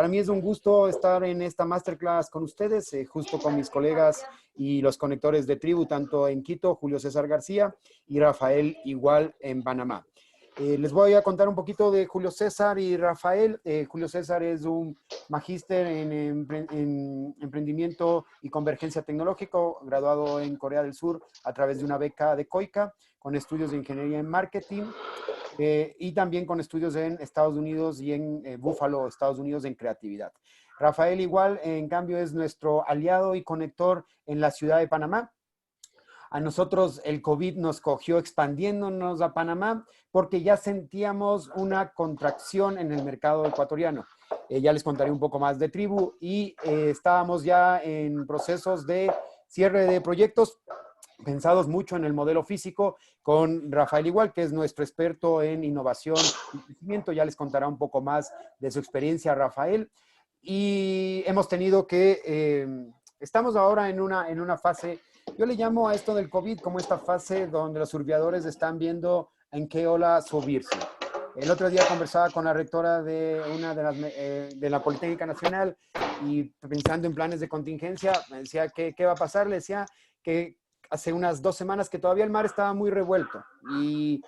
Para mí es un gusto estar en esta masterclass con ustedes, justo con mis colegas y los conectores de Tribu, tanto en Quito, Julio César García, y Rafael igual en Panamá. Les voy a contar un poquito de Julio César y Rafael. Julio César es un magíster en emprendimiento y convergencia tecnológico, graduado en Corea del Sur a través de una beca de COICA, con estudios de ingeniería en marketing. Y también con estudios en Estados Unidos y en Buffalo, Estados Unidos, en creatividad. Rafael igual, en cambio, es nuestro aliado y conector en la ciudad de Panamá. A nosotros el COVID nos cogió expandiéndonos a Panamá porque ya sentíamos una contracción en el mercado ecuatoriano. Ya les contaré un poco más de Tribu y estábamos ya en procesos de cierre de proyectos pensados mucho en el modelo físico, con Rafael igual, que es nuestro experto en innovación y crecimiento. Ya les contará un poco más de su experiencia, Rafael. Y hemos tenido que, estamos ahora en una fase, yo le llamo a esto del COVID como esta fase donde los surfeadores están viendo en qué ola subirse. El otro día conversaba con la rectora de una de la Politécnica Nacional y pensando en planes de contingencia, me decía, ¿qué va a pasar? Le decía que hace unas 2 semanas que todavía el mar estaba muy revuelto y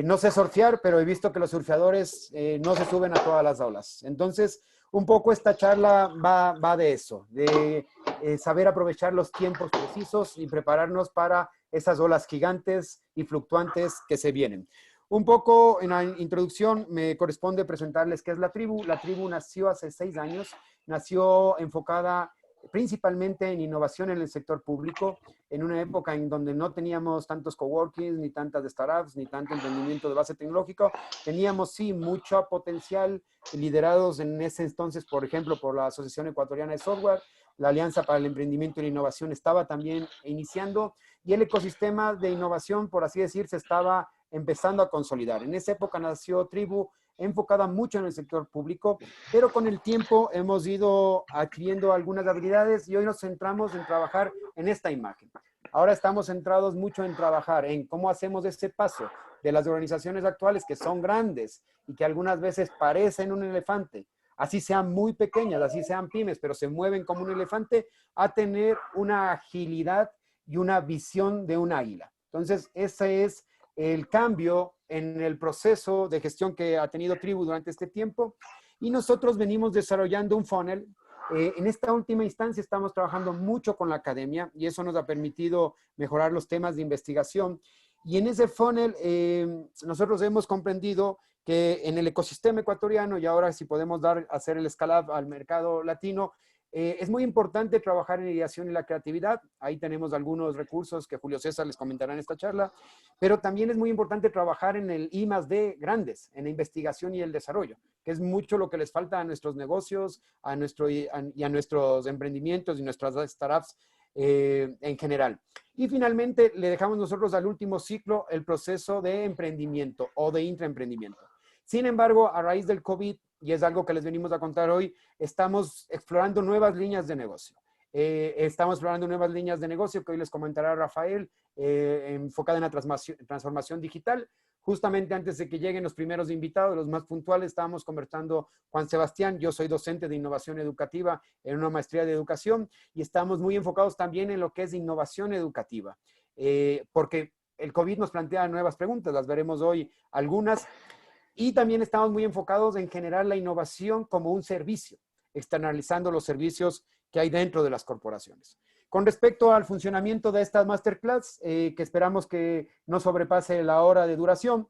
no sé surfear, pero he visto que los surfeadores no se suben a todas las olas. Entonces, un poco esta charla va de eso, de saber aprovechar los tiempos precisos y prepararnos para esas olas gigantes y fluctuantes que se vienen. Un poco en la introducción me corresponde presentarles qué es la Tribu. La Tribu nació hace 6 años, nació enfocada principalmente en innovación en el sector público, en una época en donde no teníamos tantos coworkings, ni tantas startups, ni tanto emprendimiento de base tecnológico. Teníamos sí mucho potencial, liderados en ese entonces, por ejemplo, por la Asociación Ecuatoriana de Software. La Alianza para el Emprendimiento y la Innovación estaba también iniciando y el ecosistema de innovación, por así decir, se estaba empezando a consolidar. En esa época nació Tribu, enfocada mucho en el sector público, pero con el tiempo hemos ido adquiriendo algunas habilidades y hoy nos centramos en trabajar en esta imagen. Ahora estamos centrados mucho en trabajar en cómo hacemos ese paso de las organizaciones actuales que son grandes y que algunas veces parecen un elefante, así sean muy pequeñas, así sean pymes, pero se mueven como un elefante, a tener una agilidad y una visión de un águila. Entonces, ese es el cambio en el proceso de gestión que ha tenido Tribu durante este tiempo. Y nosotros venimos desarrollando un funnel. En esta última instancia estamos trabajando mucho con la academia y eso nos ha permitido mejorar los temas de investigación. Y en ese funnel nosotros hemos comprendido que en el ecosistema ecuatoriano, y ahora si podemos hacer el scale-up al mercado latino, es muy importante trabajar en ideación y la creatividad. Ahí tenemos algunos recursos que Julio César les comentará en esta charla, pero también es muy importante trabajar en el I+D grandes, en la investigación y el desarrollo, que es mucho lo que les falta a nuestros negocios, y a nuestros emprendimientos y nuestras startups en general. Y finalmente le dejamos nosotros al último ciclo el proceso de emprendimiento o de intraemprendimiento. Sin embargo, a raíz del COVID, y es algo que les venimos a contar hoy, estamos explorando nuevas líneas de negocio. Estamos explorando nuevas líneas de negocio que hoy les comentará Rafael, enfocada en la transformación digital. Justamente antes de que lleguen los primeros invitados, los más puntuales, estábamos conversando Juan Sebastián. Yo soy docente de innovación educativa en una maestría de educación y estamos muy enfocados también en lo que es innovación educativa, porque el COVID nos plantea nuevas preguntas, las veremos hoy algunas. Y también estamos muy enfocados en generar la innovación como un servicio, externalizando los servicios que hay dentro de las corporaciones. Con respecto al funcionamiento de esta masterclass, que esperamos que no sobrepase la hora de duración,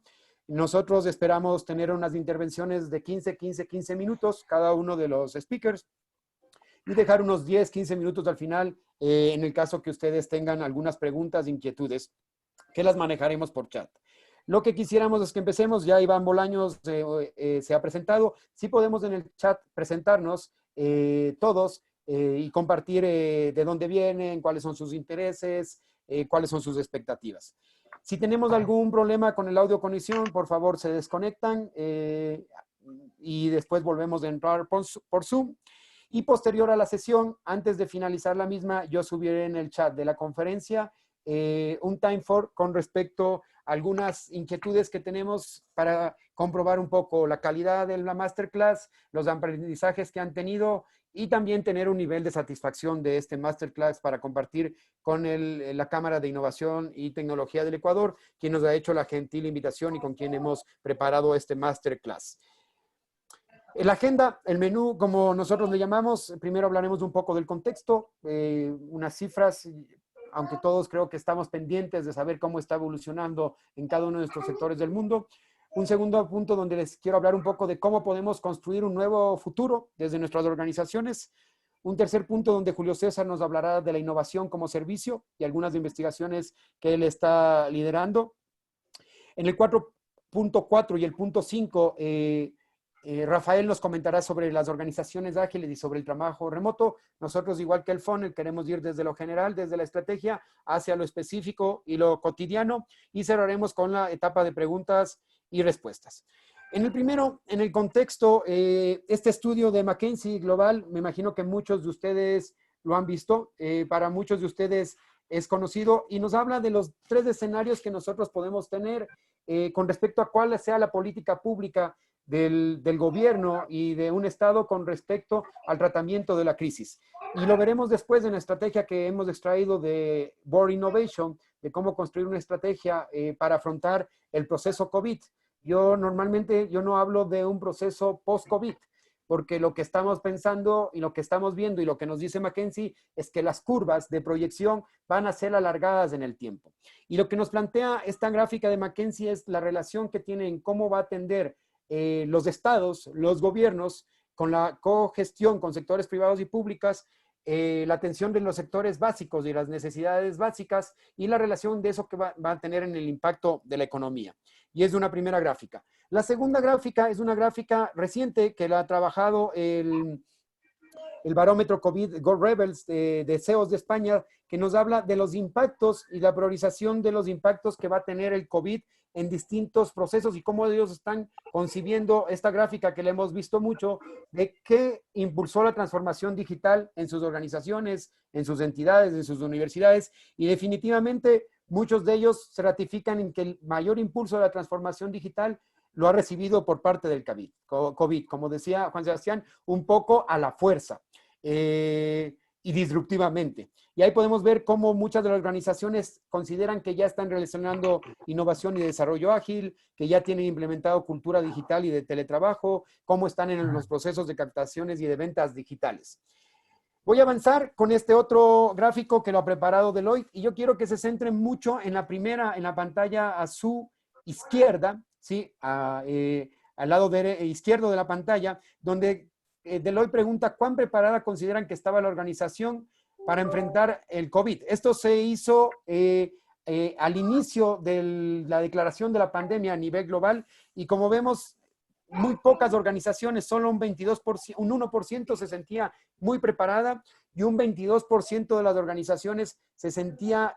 nosotros esperamos tener unas intervenciones de 15 minutos cada uno de los speakers y dejar unos 10, 15 minutos al final en el caso que ustedes tengan algunas preguntas, inquietudes, que las manejaremos por chat. Lo que quisiéramos es que empecemos, ya Iván Bolaños se ha presentado, sí podemos en el chat presentarnos todos y compartir de dónde vienen, cuáles son sus intereses, cuáles son sus expectativas. Si tenemos algún problema con el audio conexión, por favor se desconectan y después volvemos a entrar por Zoom. Y posterior a la sesión, antes de finalizar la misma, yo subiré en el chat de la conferencia un time for con respecto a algunas inquietudes que tenemos para comprobar un poco la calidad de la masterclass, los aprendizajes que han tenido y también tener un nivel de satisfacción de este masterclass para compartir con la Cámara de Innovación y Tecnología del Ecuador, quien nos ha hecho la gentil invitación y con quien hemos preparado este masterclass. La agenda, el menú, como nosotros le llamamos, primero hablaremos un poco del contexto, unas cifras, aunque todos creo que estamos pendientes de saber cómo está evolucionando en cada uno de nuestros sectores del mundo. Un segundo punto donde les quiero hablar un poco de cómo podemos construir un nuevo futuro desde nuestras organizaciones. Un tercer punto donde Julio César nos hablará de la innovación como servicio y algunas investigaciones que él está liderando. En el 4.4 y el punto 5, Rafael nos comentará sobre las organizaciones ágiles y sobre el trabajo remoto. Nosotros, igual que el funnel, queremos ir desde lo general, desde la estrategia, hacia lo específico y lo cotidiano. Y cerraremos con la etapa de preguntas y respuestas. En el primero, en el contexto, este estudio de McKinsey Global, me imagino que muchos de ustedes lo han visto. Para muchos de ustedes es conocido y nos habla de los 3 escenarios que nosotros podemos tener con respecto a cuál sea la política pública del gobierno y de un Estado con respecto al tratamiento de la crisis. Y lo veremos después en la estrategia que hemos extraído de Board Innovation, de cómo construir una estrategia para afrontar el proceso COVID. Yo no hablo de un proceso post-COVID, porque lo que estamos pensando y lo que estamos viendo y lo que nos dice McKinsey es que las curvas de proyección van a ser alargadas en el tiempo. Y lo que nos plantea esta gráfica de McKinsey es la relación que tiene en cómo va a atender los estados, los gobiernos, con la cogestión con sectores privados y públicas, la atención de los sectores básicos y las necesidades básicas y la relación de eso que va a tener en el impacto de la economía. Y es una primera gráfica. La segunda gráfica es una gráfica reciente que la ha trabajado el barómetro COVID Go Rebels de CEOs de España, que nos habla de los impactos y la priorización de los impactos que va a tener el COVID en distintos procesos y cómo ellos están concibiendo esta gráfica que le hemos visto mucho de qué impulsó la transformación digital en sus organizaciones, en sus entidades, en sus universidades y definitivamente muchos de ellos se ratifican en que el mayor impulso de la transformación digital lo ha recibido por parte del COVID, como decía Juan Sebastián, un poco a la fuerza y disruptivamente. Y ahí podemos ver cómo muchas de las organizaciones consideran que ya están relacionando innovación y desarrollo ágil, que ya tienen implementado cultura digital y de teletrabajo, cómo están en los procesos de captaciones y de ventas digitales. Voy a avanzar con este otro gráfico que lo ha preparado Deloitte y yo quiero que se centren mucho en la primera, en la pantalla a su izquierda, ¿sí? Al lado izquierdo de la pantalla, donde Deloitte pregunta cuán preparada consideran que estaba la organización para enfrentar el COVID. Esto se hizo al inicio de la declaración de la pandemia a nivel global y como vemos, muy pocas organizaciones, solo un 22%, un 1% se sentía muy preparada y un 22% de las organizaciones se sentía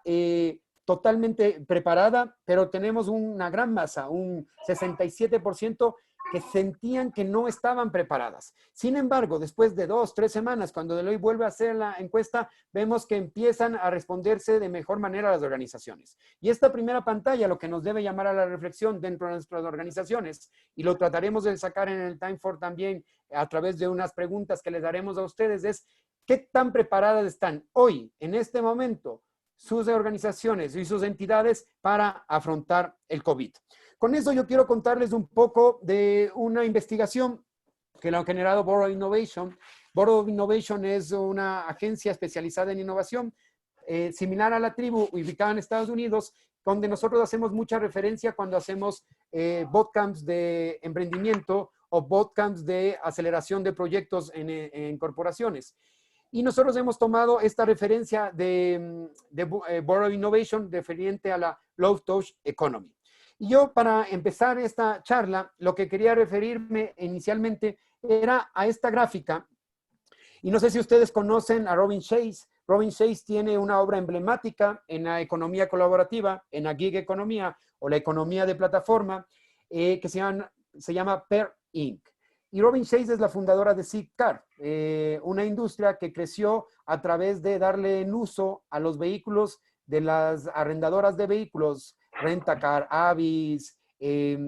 totalmente preparada, pero tenemos una gran masa, un 67% que sentían que no estaban preparadas. Sin embargo, después de 2, 3 semanas, cuando Deloitte vuelve a hacer la encuesta, vemos que empiezan a responderse de mejor manera las organizaciones. Y esta primera pantalla, lo que nos debe llamar a la reflexión dentro de nuestras organizaciones, y lo trataremos de sacar en el Time for también a través de unas preguntas que les daremos a ustedes, es ¿qué tan preparadas están hoy, en este momento, sus organizaciones y sus entidades para afrontar el COVID? Con eso yo quiero contarles un poco de una investigación que lo ha generado Board of Innovation. Board of Innovation es una agencia especializada en innovación, similar a la Tribu, ubicada en Estados Unidos, donde nosotros hacemos mucha referencia cuando hacemos bootcamps de emprendimiento o bootcamps de aceleración de proyectos en corporaciones. Y nosotros hemos tomado esta referencia de Board of Innovation referente a la Low Touch Economy. Y yo, para empezar esta charla, lo que quería referirme inicialmente era a esta gráfica. Y no sé si ustedes conocen a Robin Chase. Robin Chase tiene una obra emblemática en la economía colaborativa, en la gig economía o la economía de plataforma, que se llama Pear Inc. Y Robin Chase es la fundadora de Zipcar, una industria que creció a través de darle en uso a los vehículos de las arrendadoras de vehículos, Rentacar, Avis,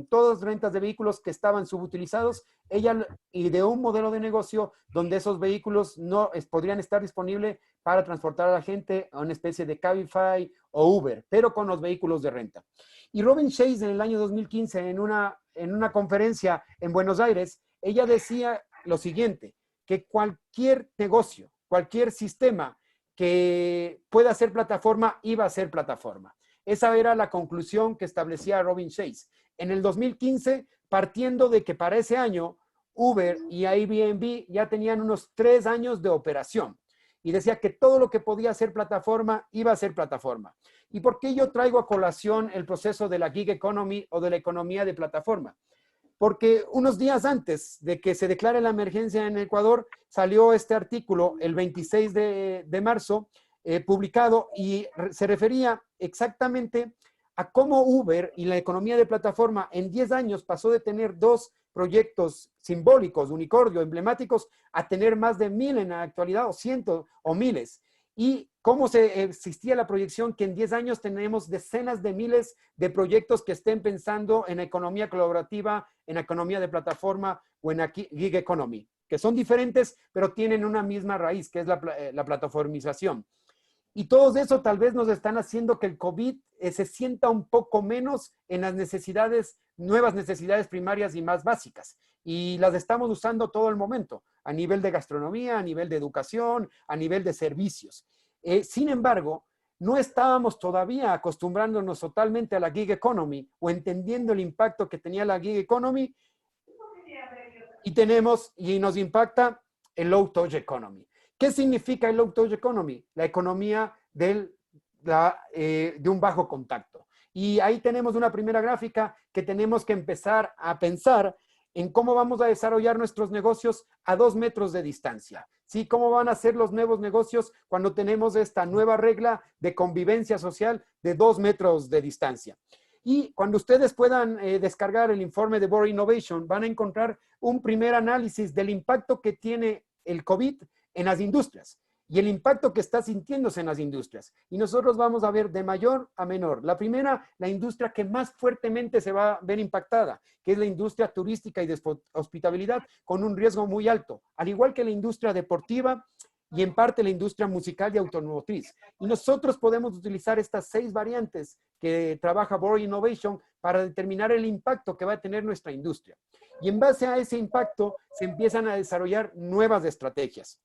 todas rentas de vehículos que estaban subutilizados. Ella ideó un modelo de negocio donde esos vehículos no podrían estar disponibles para transportar a la gente a una especie de Cabify o Uber, pero con los vehículos de renta. Y Robin Chase en el año 2015, en una conferencia en Buenos Aires, ella decía lo siguiente, que cualquier negocio, cualquier sistema que pueda ser plataforma, iba a ser plataforma. Esa era la conclusión que establecía Robin Chase. En el 2015, partiendo de que para ese año Uber y Airbnb ya tenían unos 3 años de operación. Y decía que todo lo que podía ser plataforma iba a ser plataforma. ¿Y por qué yo traigo a colación el proceso de la gig economy o de la economía de plataforma? Porque unos días antes de que se declare la emergencia en Ecuador, salió este artículo el 26 de marzo, publicado, y se refería exactamente a cómo Uber y la economía de plataforma en 10 años pasó de tener 2 proyectos simbólicos, unicornio, emblemáticos, a tener más de 1000 en la actualidad, o cientos o miles. Y cómo existía la proyección que en 10 años tenemos decenas de miles de proyectos que estén pensando en economía colaborativa, en economía de plataforma o en gig economy, que son diferentes, pero tienen una misma raíz, que es la plataformización. Y todo eso tal vez nos están haciendo que el COVID se sienta un poco menos en las necesidades, nuevas necesidades primarias y más básicas. Y las estamos usando todo el momento, a nivel de gastronomía, a nivel de educación, a nivel de servicios. Sin embargo, no estábamos todavía acostumbrándonos totalmente a la gig economy o entendiendo el impacto que tenía la gig economy, y nos impacta el low touch economy. ¿Qué significa el low touch economy? La economía de un bajo contacto. Y ahí tenemos una primera gráfica que tenemos que empezar a pensar en cómo vamos a desarrollar nuestros negocios a 2 metros de distancia. ¿Sí? ¿Cómo van a ser los nuevos negocios cuando tenemos esta nueva regla de convivencia social de 2 metros de distancia? Y cuando ustedes puedan descargar el informe de Bora Innovation, van a encontrar un primer análisis del impacto que tiene el COVID en las industrias y el impacto que está sintiéndose en las industrias. Y nosotros vamos a ver de mayor a menor. La primera, la industria que más fuertemente se va a ver impactada, que es la industria turística y de hospitalidad, con un riesgo muy alto, al igual que la industria deportiva y en parte la industria musical y automotriz. Y nosotros podemos utilizar estas 6 variantes que trabaja Bora Innovation para determinar el impacto que va a tener nuestra industria. Y en base a ese impacto se empiezan a desarrollar nuevas estrategias.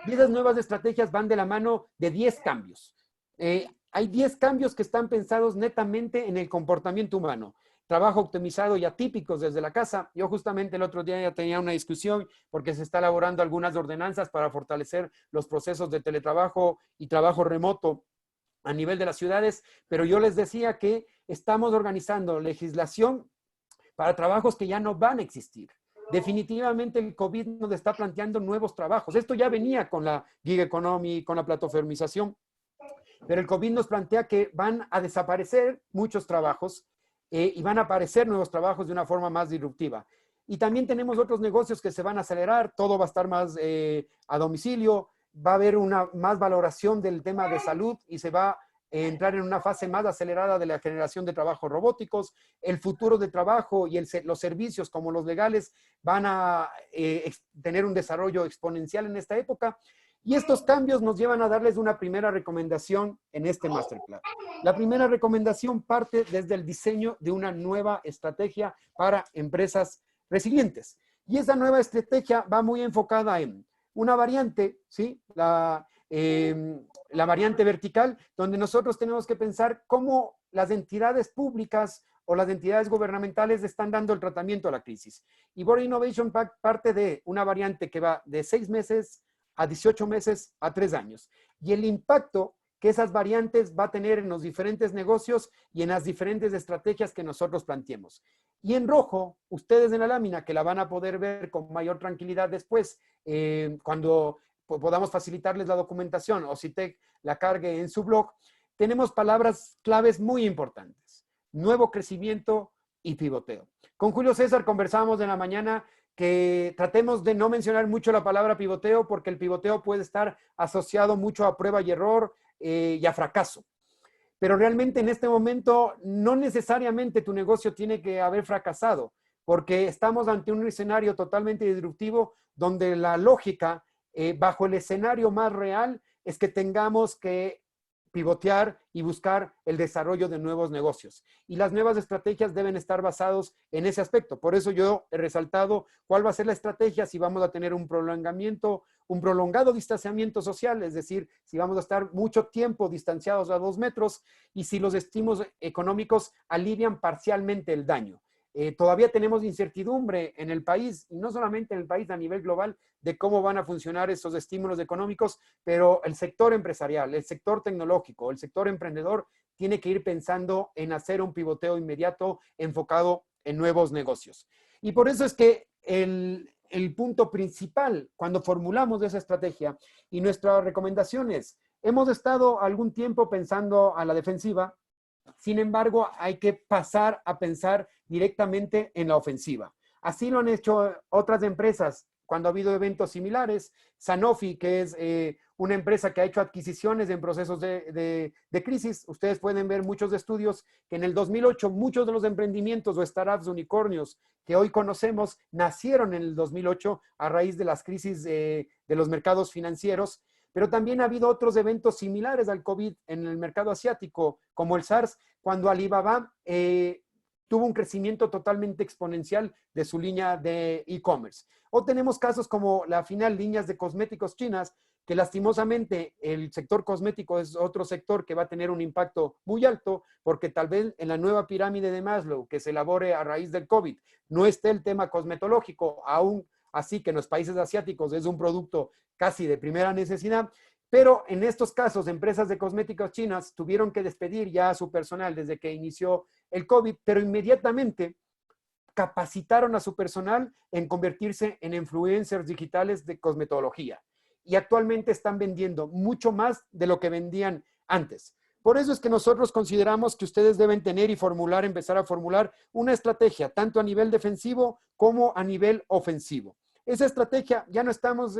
Y esas nuevas estrategias van de la mano de 10 cambios. Hay 10 cambios que están pensados netamente en el comportamiento humano. Trabajo optimizado y atípicos desde la casa. Yo justamente el otro día ya tenía una discusión porque se está elaborando algunas ordenanzas para fortalecer los procesos de teletrabajo y trabajo remoto a nivel de las ciudades, pero yo les decía que estamos organizando legislación para trabajos que ya no van a existir. Definitivamente el COVID nos está planteando nuevos trabajos. Esto ya venía con la gig economy, con la plataformización, pero el COVID nos plantea que van a desaparecer muchos trabajos y van a aparecer nuevos trabajos de una forma más disruptiva. Y también tenemos otros negocios que se van a acelerar, todo va a estar más a domicilio, va a haber una más valoración del tema de salud y se va a entrar en una fase más acelerada de la generación de trabajos robóticos. El futuro de trabajo y los servicios como los legales van a tener un desarrollo exponencial en esta época. Y estos cambios nos llevan a darles una primera recomendación en este masterclass. La primera recomendación parte desde el diseño de una nueva estrategia para empresas resilientes. Y esa nueva estrategia va muy enfocada en una variante, ¿sí? La variante vertical, donde nosotros tenemos que pensar cómo las entidades públicas o las entidades gubernamentales están dando el tratamiento a la crisis. Y Bora Innovation parte de una variante que va de 6 meses a 18 meses a 3 años. Y el impacto que esas variantes va a tener en los diferentes negocios y en las diferentes estrategias que nosotros planteemos. Y en rojo, ustedes en la lámina, que la van a poder ver con mayor tranquilidad después, cuando podamos facilitarles la documentación o Citec la cargue en su blog, tenemos palabras claves muy importantes: nuevo crecimiento y pivoteo. Con Julio César conversamos en la mañana que tratemos de no mencionar mucho la palabra pivoteo, porque el pivoteo puede estar asociado mucho a prueba y error y a fracaso. pero realmente en este momento no necesariamente tu negocio tiene que haber fracasado, porque estamos ante un escenario totalmente disruptivo donde la lógica, bajo el escenario más real, es que tengamos que pivotear y buscar el desarrollo de nuevos negocios. Y las nuevas estrategias deben estar basados en ese aspecto. Por eso yo he resaltado cuál va a ser la estrategia, si vamos a tener un prolongamiento, un prolongado distanciamiento social, es decir, si vamos a estar mucho tiempo distanciados a 2 metros y si los estímulos económicos alivian parcialmente el daño. Todavía tenemos incertidumbre en el país, y no solamente en el país, a nivel global, de cómo van a funcionar esos estímulos económicos, pero el sector empresarial, el sector tecnológico, el sector emprendedor tiene que ir pensando en hacer un pivoteo inmediato enfocado en nuevos negocios. Y por eso es que el punto principal cuando formulamos esa estrategia y nuestras recomendaciones, hemos estado algún tiempo pensando a la defensiva. Sin embargo, hay que pasar a pensar directamente en la ofensiva. Así lo han hecho otras empresas cuando ha habido eventos similares. Sanofi, que es una empresa que ha hecho adquisiciones en procesos de crisis. Ustedes pueden ver muchos estudios que en el 2008 muchos de los emprendimientos o startups unicornios que hoy conocemos nacieron en el 2008 a raíz de las crisis de los mercados financieros. Pero también ha habido otros eventos similares al COVID en el mercado asiático, como el SARS, cuando Alibaba tuvo un crecimiento totalmente exponencial de su línea de e-commerce. O tenemos casos como la final líneas de cosméticos chinas, que lastimosamente el sector cosmético es otro sector que va a tener un impacto muy alto, porque tal vez en la nueva pirámide de Maslow que se elabore a raíz del COVID no esté el tema cosmetológico, aún así que en los países asiáticos es un producto casi de primera necesidad, pero en estos casos, empresas de cosméticos chinas tuvieron que despedir ya a su personal desde que inició el COVID, pero inmediatamente capacitaron a su personal en convertirse en influencers digitales de cosmetología. Y actualmente están vendiendo mucho más de lo que vendían antes. Por eso es que nosotros consideramos que ustedes deben tener y empezar a formular una estrategia, tanto a nivel defensivo como a nivel ofensivo. Esa estrategia ya no estamos,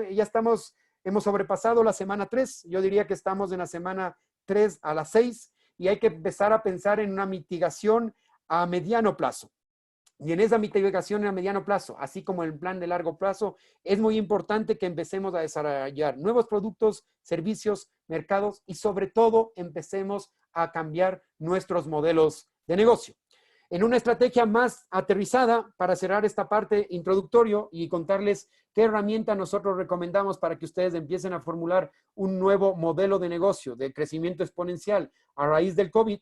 hemos sobrepasado la semana 3, yo diría que estamos en la semana 3 a la 6 y hay que empezar a pensar en una mitigación a mediano plazo. Y en esa mitigación a mediano plazo, así como en el plan de largo plazo, es muy importante que empecemos a desarrollar nuevos productos, servicios, mercados y sobre todo empecemos a cambiar nuestros modelos de negocio. En una estrategia más aterrizada, para cerrar esta parte introductorio y contarles qué herramienta nosotros recomendamos para que ustedes empiecen a formular un nuevo modelo de negocio de crecimiento exponencial a raíz del COVID,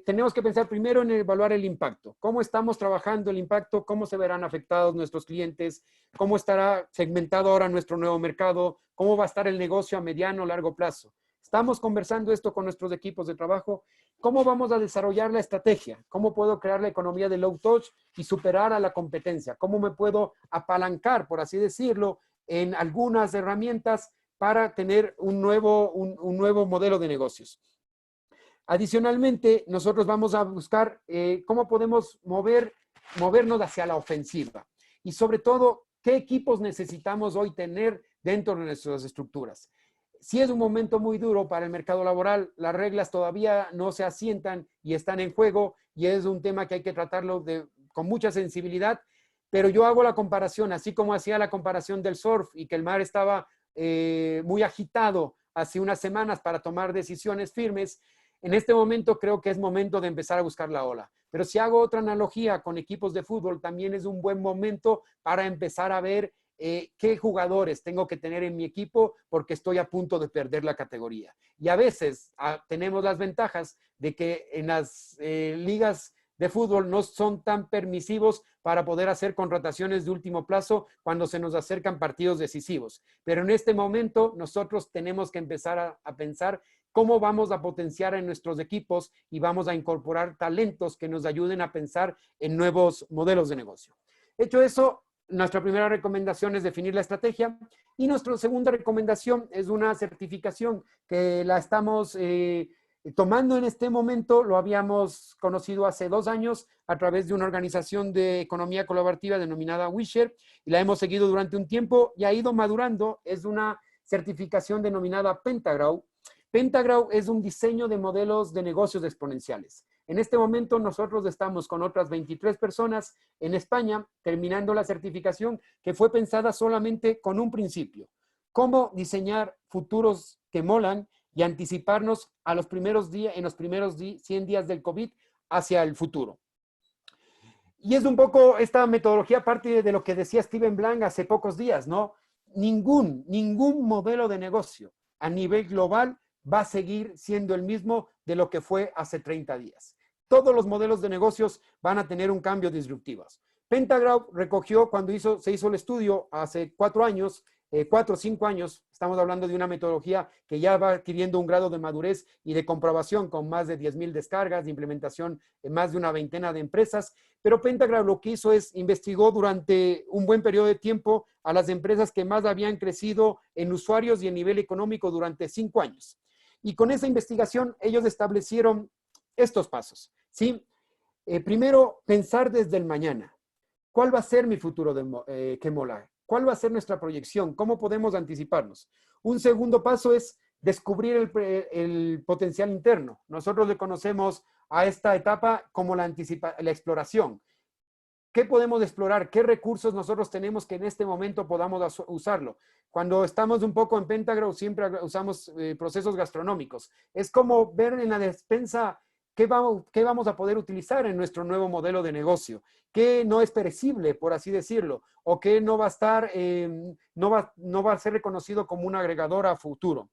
tenemos que pensar primero en evaluar el impacto. ¿Cómo estamos trabajando el impacto? ¿Cómo se verán afectados nuestros clientes? ¿Cómo estará segmentado ahora nuestro nuevo mercado? ¿Cómo va a estar el negocio a mediano o largo plazo? Estamos conversando esto con nuestros equipos de trabajo. ¿Cómo vamos a desarrollar la estrategia? ¿Cómo puedo crear la economía de low touch y superar a la competencia? ¿Cómo me puedo apalancar, por así decirlo, en algunas herramientas para tener un nuevo modelo de negocios? Adicionalmente, nosotros vamos a buscar cómo podemos movernos hacia la ofensiva y sobre todo, qué equipos necesitamos hoy tener dentro de nuestras estructuras. Si es un momento muy duro para el mercado laboral, las reglas todavía no se asientan y están en juego y es un tema que hay que tratarlo con mucha sensibilidad, pero yo hago la comparación, así como hacía la comparación del surf y que el mar estaba muy agitado hace unas semanas para tomar decisiones firmes. En este momento creo que es momento de empezar a buscar la ola. Pero si hago otra analogía con equipos de fútbol, también es un buen momento para empezar a ver qué jugadores tengo que tener en mi equipo porque estoy a punto de perder la categoría. Y a veces tenemos las ventajas de que en las ligas de fútbol no son tan permisivos para poder hacer contrataciones de último plazo cuando se nos acercan partidos decisivos. Pero en este momento nosotros tenemos que empezar a pensar cómo vamos a potenciar en nuestros equipos y vamos a incorporar talentos que nos ayuden a pensar en nuevos modelos de negocio. Hecho eso, nuestra primera recomendación es definir la estrategia y nuestra segunda recomendación es una certificación que la estamos tomando en este momento. Lo habíamos conocido hace 2 años a través de una organización de economía colaborativa denominada WeShare y la hemos seguido durante un tiempo y ha ido madurando. Es una certificación denominada Pentagrau. Pentagraph es un diseño de modelos de negocios exponenciales. En este momento nosotros estamos con otras 23 personas en España terminando la certificación que fue pensada solamente con un principio: cómo diseñar futuros que molan y anticiparnos a los primeros días, en los primeros 100 días del COVID hacia el futuro. Y es un poco esta metodología parte de lo que decía Steven Blank hace pocos días, ¿no? Ningún modelo de negocio a nivel global va a seguir siendo el mismo de lo que fue hace 30 días. Todos los modelos de negocios van a tener un cambio disruptivo. Pentagraph recogió cuando se hizo el estudio hace 4 años, 4 o 5 años, estamos hablando de una metodología que ya va adquiriendo un grado de madurez y de comprobación con más de 10,000 descargas, de implementación en más de una veintena de empresas, pero Pentagraph lo que hizo es investigó durante un buen periodo de tiempo a las empresas que más habían crecido en usuarios y en nivel económico durante 5 años. Y con esa investigación ellos establecieron estos pasos, ¿sí? Primero, pensar desde el mañana. ¿Cuál va a ser mi futuro que mola? ¿Cuál va a ser nuestra proyección? ¿Cómo podemos anticiparnos? Un segundo paso es descubrir el potencial interno. Nosotros le conocemos a esta etapa como la exploración. ¿Qué podemos explorar? ¿Qué recursos nosotros tenemos que en este momento podamos usarlo? Cuando estamos un poco en Pentagraph siempre usamos procesos gastronómicos. Es como ver en la despensa qué vamos a poder utilizar en nuestro nuevo modelo de negocio, qué no es perecible, por así decirlo, o qué no va a estar, no va a ser reconocido como un agregador a futuro.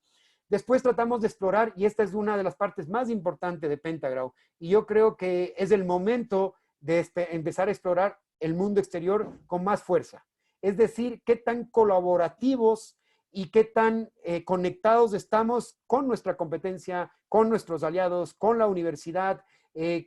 Después tratamos de explorar, y esta es una de las partes más importantes de Pentagraph, y yo creo que es el momento de empezar a explorar el mundo exterior con más fuerza. Es decir, qué tan colaborativos y qué tan conectados estamos con nuestra competencia, con nuestros aliados, con la universidad,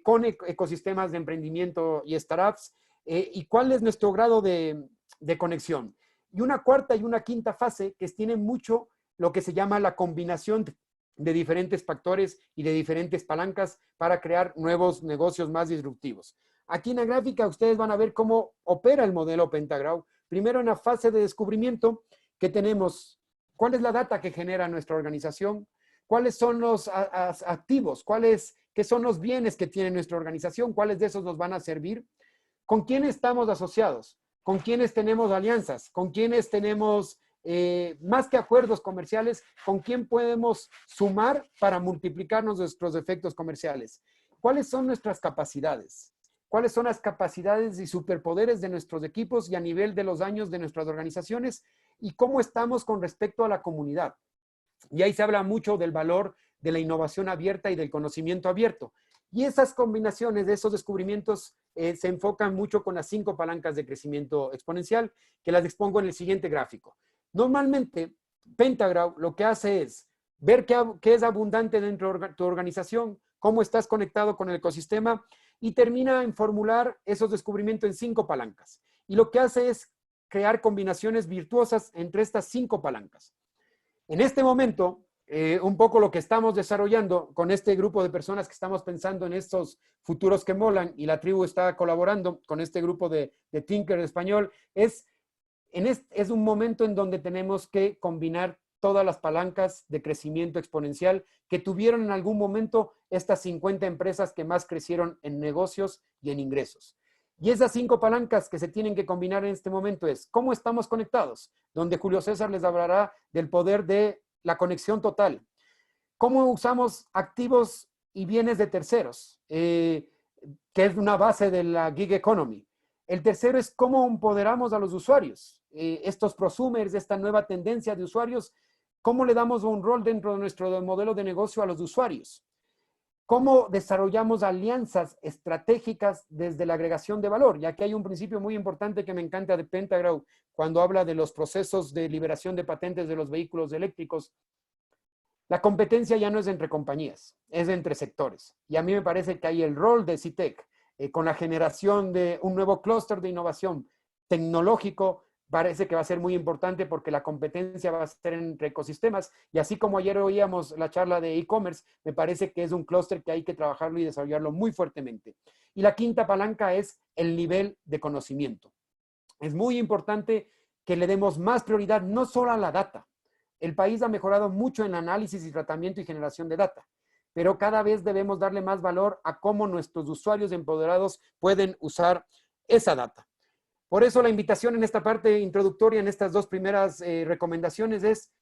con ecosistemas de emprendimiento y startups, y cuál es nuestro grado de conexión. Y una cuarta y una quinta fase que tiene mucho lo que se llama la combinación de diferentes factores y de diferentes palancas para crear nuevos negocios más disruptivos. Aquí en la gráfica ustedes van a ver cómo opera el modelo Pentagraph. Primero en la fase de descubrimiento que tenemos cuál es la data que genera nuestra organización, cuáles son los activos, qué son los bienes que tiene nuestra organización, cuáles de esos nos van a servir, con quiénes estamos asociados, con quiénes tenemos alianzas, con quiénes tenemos más que acuerdos comerciales, con quién podemos sumar para multiplicarnos nuestros efectos comerciales. ¿Cuáles son nuestras capacidades? ¿Cuáles son las capacidades y superpoderes de nuestros equipos y a nivel de los años de nuestras organizaciones? ¿Y cómo estamos con respecto a la comunidad? Y ahí se habla mucho del valor de la innovación abierta y del conocimiento abierto. Y esas combinaciones de esos descubrimientos se enfocan mucho con las 5 palancas de crecimiento exponencial, que las expongo en el siguiente gráfico. Normalmente, Pentagraph lo que hace es ver qué es abundante dentro de tu organización, cómo estás conectado con el ecosistema, y termina en formular esos descubrimientos en 5 palancas. Y lo que hace es crear combinaciones virtuosas entre estas 5 palancas. En este momento, un poco lo que estamos desarrollando con este grupo de personas que estamos pensando en estos futuros que molan, y la tribu está colaborando con este grupo de Tinker español, es un momento en donde tenemos que combinar todas las palancas de crecimiento exponencial que tuvieron en algún momento estas 50 empresas que más crecieron en negocios y en ingresos. Y esas 5 palancas que se tienen que combinar en este momento es cómo estamos conectados, donde Julio César les hablará del poder de la conexión total. Cómo usamos activos y bienes de terceros, que es una base de la gig economy. El tercero es cómo empoderamos a los usuarios. Estos prosumers, esta nueva tendencia de usuarios, ¿cómo le damos un rol dentro de nuestro modelo de negocio a los usuarios? ¿Cómo desarrollamos alianzas estratégicas desde la agregación de valor? Ya que hay un principio muy importante que me encanta de Pentagraph cuando habla de los procesos de liberación de patentes de los vehículos eléctricos. La competencia ya no es entre compañías, es entre sectores. Y a mí me parece que hay el rol de CITEC con la generación de un nuevo clúster de innovación tecnológico, parece que va a ser muy importante porque la competencia va a ser entre ecosistemas. Y así como ayer oíamos la charla de e-commerce, me parece que es un clúster que hay que trabajarlo y desarrollarlo muy fuertemente. Y la quinta palanca es el nivel de conocimiento. Es muy importante que le demos más prioridad no solo a la data, El país ha mejorado mucho en el análisis y tratamiento y generación de data, pero cada vez debemos darle más valor a cómo nuestros usuarios empoderados pueden usar esa data. Por eso la invitación en esta parte introductoria, en estas dos primeras recomendaciones, es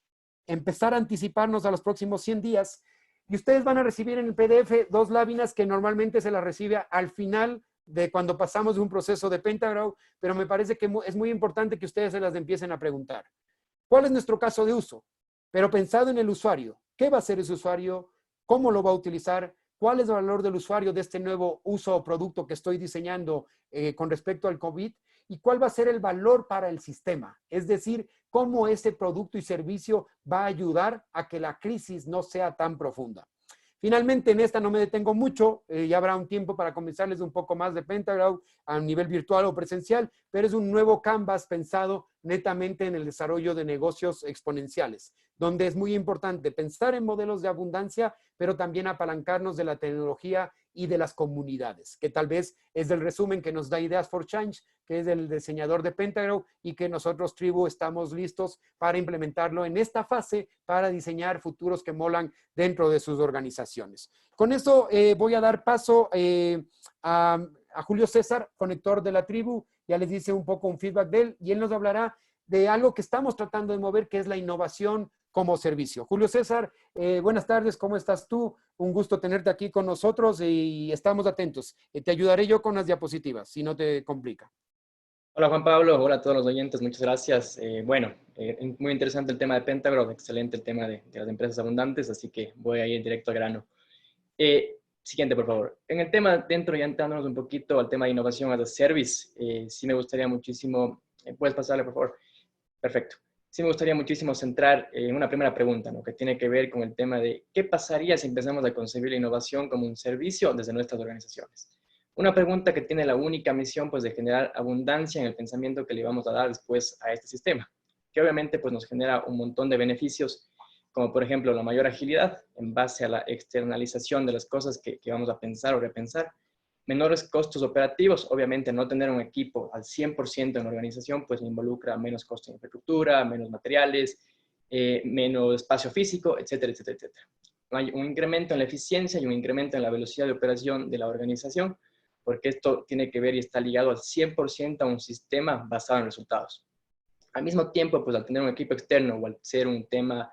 empezar a anticiparnos a los próximos 100 días y ustedes van a recibir en el PDF dos láminas que normalmente se las recibe al final de cuando pasamos de un proceso de Pentagrow, pero me parece que es muy importante que ustedes se las empiecen a preguntar. ¿Cuál es nuestro caso de uso? Pero pensado en el usuario. ¿Qué va a hacer ese usuario? ¿Cómo lo va a utilizar? ¿Cuál es el valor del usuario de este nuevo uso o producto que estoy diseñando con respecto al COVID? ¿Y cuál va a ser el valor para el sistema? Es decir, cómo ese producto y servicio va a ayudar a que la crisis no sea tan profunda. Finalmente, en esta no me detengo mucho, ya habrá un tiempo para comenzarles un poco más de Pentagrow a nivel virtual o presencial, pero es un nuevo canvas pensado netamente en el desarrollo de negocios exponenciales, donde es muy importante pensar en modelos de abundancia, pero también apalancarnos de la tecnología y de las comunidades, que tal vez es el resumen que nos da Ideas for Change, que es el diseñador de Pentagrow y que nosotros, Tribu, estamos listos para implementarlo en esta fase para diseñar futuros que molan dentro de sus organizaciones. Con eso voy a dar paso a Julio César, conector de la Tribu. Ya les hice un poco un feedback de él y él nos hablará de algo que estamos tratando de mover, que es la innovación como servicio. Julio César, buenas tardes, ¿cómo estás tú? Un gusto tenerte aquí con nosotros y estamos atentos. Te ayudaré yo con las diapositivas, si no te complica. Hola Juan Pablo, hola a todos los oyentes, muchas gracias. Muy interesante el tema de Pentagrow, excelente el tema de las empresas abundantes, así que voy a ir directo al grano. Siguiente, por favor. En el tema dentro, ya entrándonos un poquito al tema de innovación as a service, sí me gustaría muchísimo, ¿puedes pasarle, por favor? Perfecto. Sí me gustaría muchísimo centrar en una primera pregunta, ¿no? Que tiene que ver con el tema de qué pasaría si empezamos a concebir la innovación como un servicio desde nuestras organizaciones. Una pregunta que tiene la única misión, pues, de generar abundancia en el pensamiento que le vamos a dar después a este sistema, que obviamente, pues, nos genera un montón de beneficios, como por ejemplo la mayor agilidad en base a la externalización de las cosas que vamos a pensar o repensar, menores costos operativos, obviamente no tener un equipo al 100% en la organización, pues involucra menos costo de infraestructura, menos materiales, menos espacio físico, etcétera, etcétera, etcétera. Hay un incremento en la eficiencia y un incremento en la velocidad de operación de la organización, porque esto tiene que ver y está ligado al 100% a un sistema basado en resultados. Al mismo tiempo, pues al tener un equipo externo o al ser un tema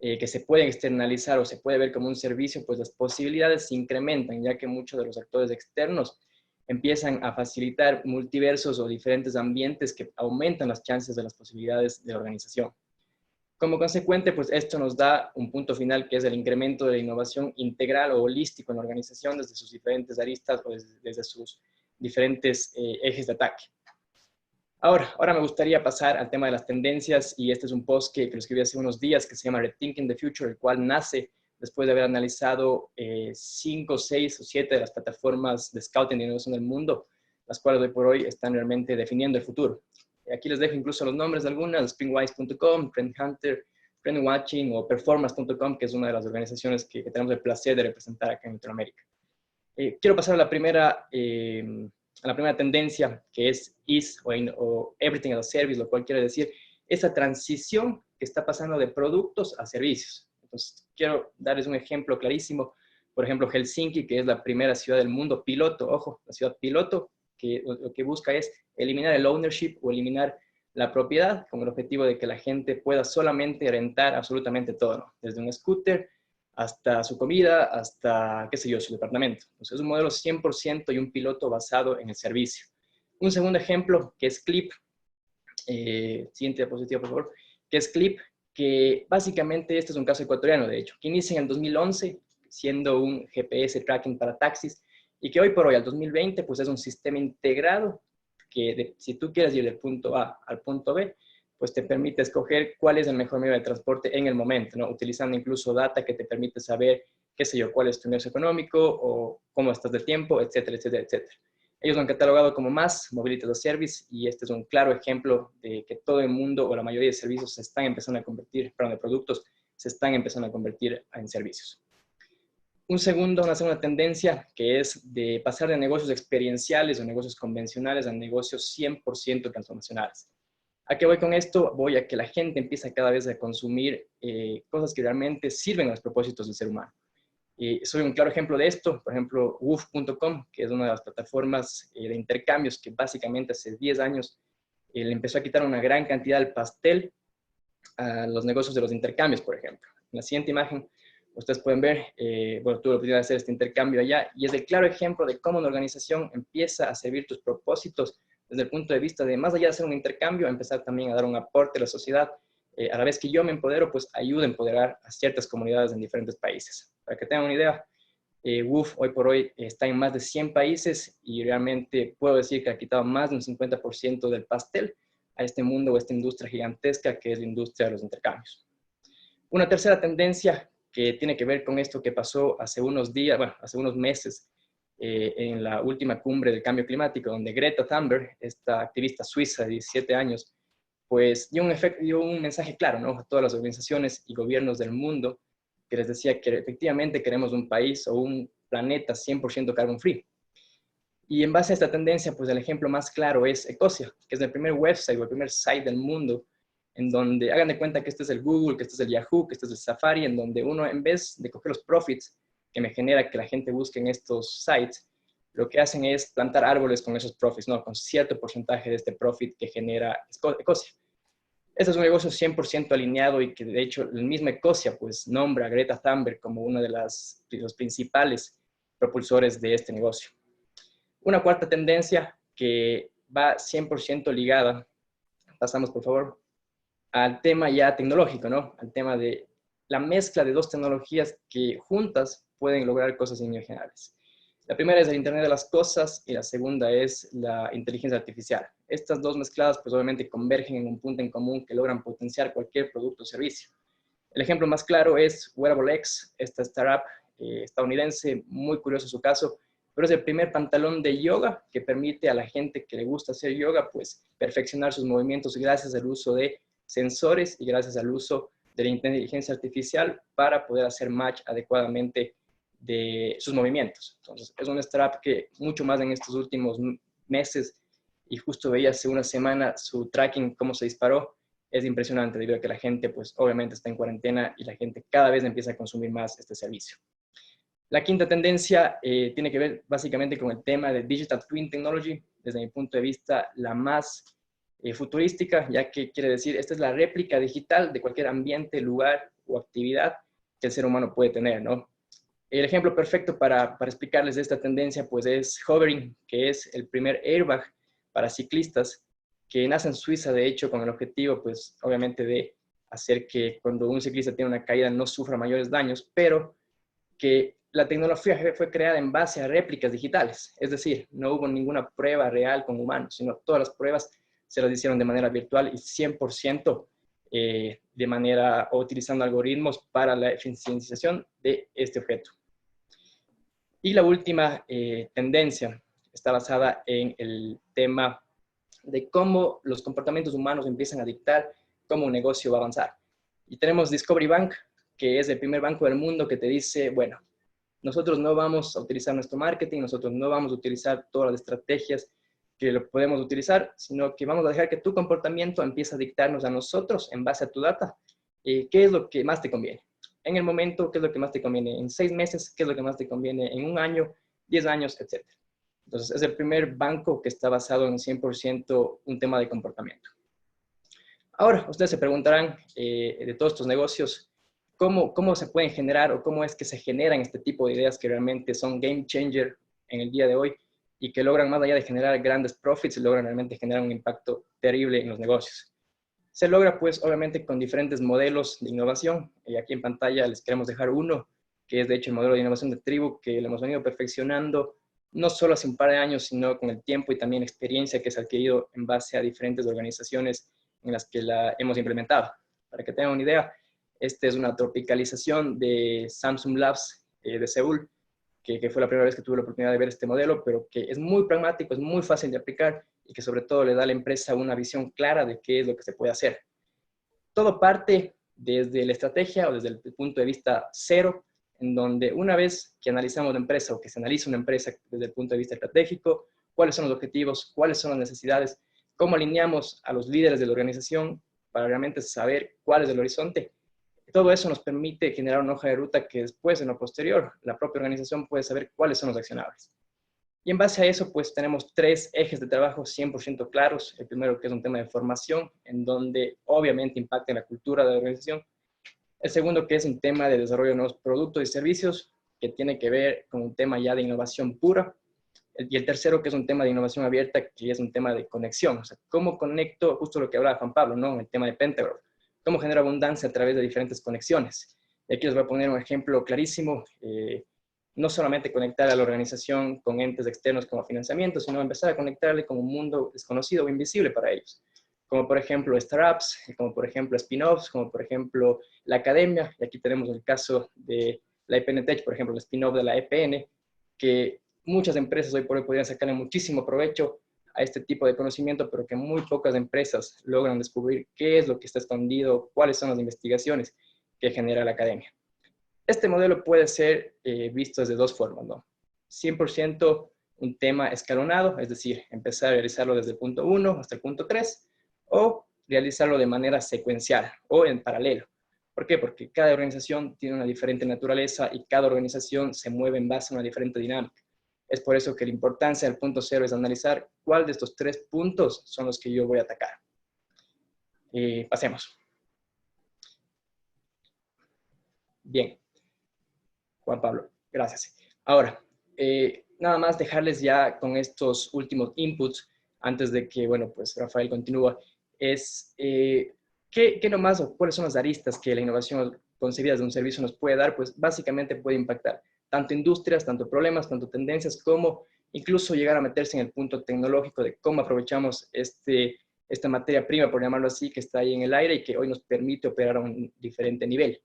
que se puede externalizar o se puede ver como un servicio, pues las posibilidades se incrementan, ya que muchos de los actores externos empiezan a facilitar multiversos o diferentes ambientes que aumentan las chances de las posibilidades de la organización. Como consecuente, pues esto nos da un punto final que es el incremento de la innovación integral o holístico en la organización desde sus diferentes aristas o desde sus diferentes ejes de ataque. Ahora me gustaría pasar al tema de las tendencias y este es un post que lo escribí hace unos días que se llama Rethinking the Future, el cual nace después de haber analizado 5, 6 o 7 de las plataformas de scouting de innovación del mundo, las cuales hoy por hoy están realmente definiendo el futuro. Aquí les dejo incluso los nombres de algunas, springwise.com, Trend Hunter, Trendwatching o Performance.com, que es una de las organizaciones que tenemos el placer de representar acá en Latinoamérica. Quiero pasar a la primera tendencia, que es o Everything as a Service, lo cual quiere decir esa transición que está pasando de productos a servicios. Entonces, quiero darles un ejemplo clarísimo. Por ejemplo, Helsinki, que es la primera ciudad del mundo piloto, ojo, la ciudad piloto, que lo que busca es eliminar el ownership o eliminar la propiedad con el objetivo de que la gente pueda solamente rentar absolutamente todo, ¿no? Desde un scooter hasta su comida, hasta, qué sé yo, su departamento. Entonces, es un modelo 100% y un piloto basado en el servicio. Un segundo ejemplo, que es Clip. Siguiente diapositiva, por favor. Que es Clip, que básicamente este es un caso ecuatoriano, de hecho, que inicia en el 2011, siendo un GPS tracking para taxis, y que hoy por hoy, al 2020, pues es un sistema integrado que si tú quieres ir del punto A al punto B, pues te permite escoger cuál es el mejor medio de transporte en el momento, ¿no? Utilizando incluso data que te permite saber, qué sé yo, cuál es tu ingreso económico o cómo estás de tiempo, etcétera, etcétera, etcétera. Ellos lo han catalogado como MaaS, Mobility as a Service, y este es un claro ejemplo de que todo el mundo o la mayoría de servicios se están empezando a convertir, perdón, de productos, se están empezando a convertir en servicios. Una segunda tendencia que es de pasar de negocios experienciales o negocios convencionales a negocios 100% transformacionales. ¿A qué voy con esto? Voy a que la gente empieza cada vez a consumir cosas que realmente sirven a los propósitos del ser humano. Soy un claro ejemplo de esto, por ejemplo, Woof.com, que es una de las plataformas de intercambios que básicamente hace 10 años le empezó a quitar una gran cantidad del pastel a los negocios de los intercambios, por ejemplo. En la siguiente imagen, ustedes pueden ver, bueno, tuve la oportunidad de hacer este intercambio allá, y es el claro ejemplo de cómo una organización empieza a servir tus propósitos desde el punto de vista de, más allá de hacer un intercambio, empezar también a dar un aporte a la sociedad. A la vez que yo me empodero, pues ayuda a empoderar a ciertas comunidades en diferentes países. Para que tengan una idea, Woof hoy por hoy está en más de 100 países y realmente puedo decir que ha quitado más de un 50% del pastel a este mundo o a esta industria gigantesca que es la industria de los intercambios. Una tercera tendencia que tiene que ver con esto que pasó hace unos días, bueno, hace unos meses, en la última cumbre del cambio climático, donde Greta Thunberg, esta activista suiza de 17 años, pues dio un mensaje claro, ¿no?, a todas las organizaciones y gobiernos del mundo, que les decía que efectivamente queremos un país o un planeta 100% carbon free. Y en base a esta tendencia, pues el ejemplo más claro es Ecosia, que es el primer website o el primer site del mundo en donde, hagan de cuenta que este es el Google, que este es el Yahoo, que este es el Safari, en donde uno, en vez de coger los profits que me genera que la gente busque en estos sites, lo que hacen es plantar árboles con esos profits, ¿no?, con cierto porcentaje de este profit que genera Ecosia. Este es un negocio 100% alineado y que de hecho el mismo Ecosia pues nombra a Greta Thunberg como uno de los principales propulsores de este negocio. Una cuarta tendencia que va 100% ligada, pasamos por favor, al tema ya tecnológico, ¿no?, al tema de la mezcla de dos tecnologías que juntas pueden lograr cosas inimaginables. La primera es el Internet de las Cosas y la segunda es la inteligencia artificial. Estas dos mezcladas pues obviamente convergen en un punto en común que logran potenciar cualquier producto o servicio. El ejemplo más claro es WearableX, esta startup estadounidense, muy curioso su caso, pero es el primer pantalón de yoga que permite a la gente que le gusta hacer yoga pues perfeccionar sus movimientos gracias al uso de sensores y gracias al uso de la inteligencia artificial para poder hacer match adecuadamente de sus movimientos. Entonces, es una startup que mucho más en estos últimos meses, y justo veía hace una semana su tracking, cómo se disparó, es impresionante debido a que la gente, pues obviamente está en cuarentena y la gente cada vez empieza a consumir más este servicio. La quinta tendencia tiene que ver básicamente con el tema de Digital Twin Technology, desde mi punto de vista la más futurística, ya que quiere decir, esta es la réplica digital de cualquier ambiente, lugar o actividad que el ser humano puede tener, ¿no? El ejemplo perfecto para explicarles de esta tendencia pues es Hovering, que es el primer airbag para ciclistas que nace en Suiza, de hecho, con el objetivo pues obviamente de hacer que cuando un ciclista tiene una caída no sufra mayores daños, pero que la tecnología fue creada en base a réplicas digitales, es decir, no hubo ninguna prueba real con humanos, sino todas las pruebas se las hicieron de manera virtual y 100% de manera o utilizando algoritmos para la eficienciación de este objeto. Y la última tendencia está basada en el tema de cómo los comportamientos humanos empiezan a dictar cómo un negocio va a avanzar. Y tenemos Discovery Bank, que es el primer banco del mundo que te dice, bueno, nosotros no vamos a utilizar nuestro marketing, nosotros no vamos a utilizar todas las estrategias que lo podemos utilizar, sino que vamos a dejar que tu comportamiento empiece a dictarnos a nosotros en base a tu data, qué es lo que más te conviene. En el momento, qué es lo que más te conviene en 6 meses, qué es lo que más te conviene en 1 año, 10 años, etc. Entonces, es el primer banco que está basado en 100% un tema de comportamiento. Ahora, ustedes se preguntarán de todos estos negocios, ¿cómo se pueden generar o cómo es que se generan este tipo de ideas que realmente son game changer en el día de hoy y que logran, más allá de generar grandes profits, logran realmente generar un impacto terrible en los negocios? Se logra, pues, obviamente, con diferentes modelos de innovación. Y aquí en pantalla les queremos dejar uno, que es, de hecho, el modelo de innovación de Tribu, que lo hemos venido perfeccionando no solo hace un par de años, sino con el tiempo y también experiencia que se ha adquirido en base a diferentes organizaciones en las que la hemos implementado. Para que tengan una idea, esta es una tropicalización de Samsung Labs de Seúl, que fue la primera vez que tuve la oportunidad de ver este modelo, pero que es muy pragmático, es muy fácil de aplicar y que sobre todo le da a la empresa una visión clara de qué es lo que se puede hacer. Todo parte desde la estrategia o desde el punto de vista cero, en donde una vez que analizamos la empresa o que se analiza una empresa desde el punto de vista estratégico, cuáles son los objetivos, cuáles son las necesidades, cómo alineamos a los líderes de la organización para realmente saber cuál es el horizonte. Todo eso nos permite generar una hoja de ruta que después, en lo posterior, la propia organización puede saber cuáles son los accionables. Y en base a eso, pues tenemos 3 ejes de trabajo 100% claros. El primero, que es un tema de formación, en donde obviamente impacta en la cultura de la organización. El segundo, que es un tema de desarrollo de nuevos productos y servicios, que tiene que ver con un tema ya de innovación pura. Y el tercero, que es un tema de innovación abierta, que es un tema de conexión. O sea, cómo conecto, justo lo que hablaba Juan Pablo, ¿no? El tema de Pentagraph. Cómo genero abundancia a través de diferentes conexiones. Y aquí les voy a poner un ejemplo clarísimo. No solamente conectar a la organización con entes externos como financiamiento, sino empezar a conectarle con un mundo desconocido o invisible para ellos. Como por ejemplo startups, como por ejemplo spin-offs, como por ejemplo la academia. Y aquí tenemos el caso de la EPN Tech, por ejemplo, el spin-off de la EPN, que muchas empresas hoy por hoy podrían sacarle muchísimo provecho a este tipo de conocimiento, pero que muy pocas empresas logran descubrir qué es lo que está escondido, cuáles son las investigaciones que genera la academia. Este modelo puede ser visto desde 2 formas, ¿no? 100% un tema escalonado, es decir, empezar a realizarlo desde el punto 1 hasta el punto 3, o realizarlo de manera secuencial o en paralelo. ¿Por qué? Porque cada organización tiene una diferente naturaleza y cada organización se mueve en base a una diferente dinámica. Es por eso que la importancia del punto 0 es analizar cuál de estos 3 puntos son los que yo voy a atacar. Pasemos. Bien. Juan Pablo, gracias. Ahora, nada más dejarles ya con estos últimos inputs, antes de que, bueno, pues Rafael continúa, es ¿qué nomás o cuáles son las aristas que la innovación concebida de un servicio nos puede dar? Pues básicamente puede impactar tanto industrias, tanto problemas, tanto tendencias, como incluso llegar a meterse en el punto tecnológico de cómo aprovechamos esta materia prima, por llamarlo así, que está ahí en el aire y que hoy nos permite operar a un diferente nivel.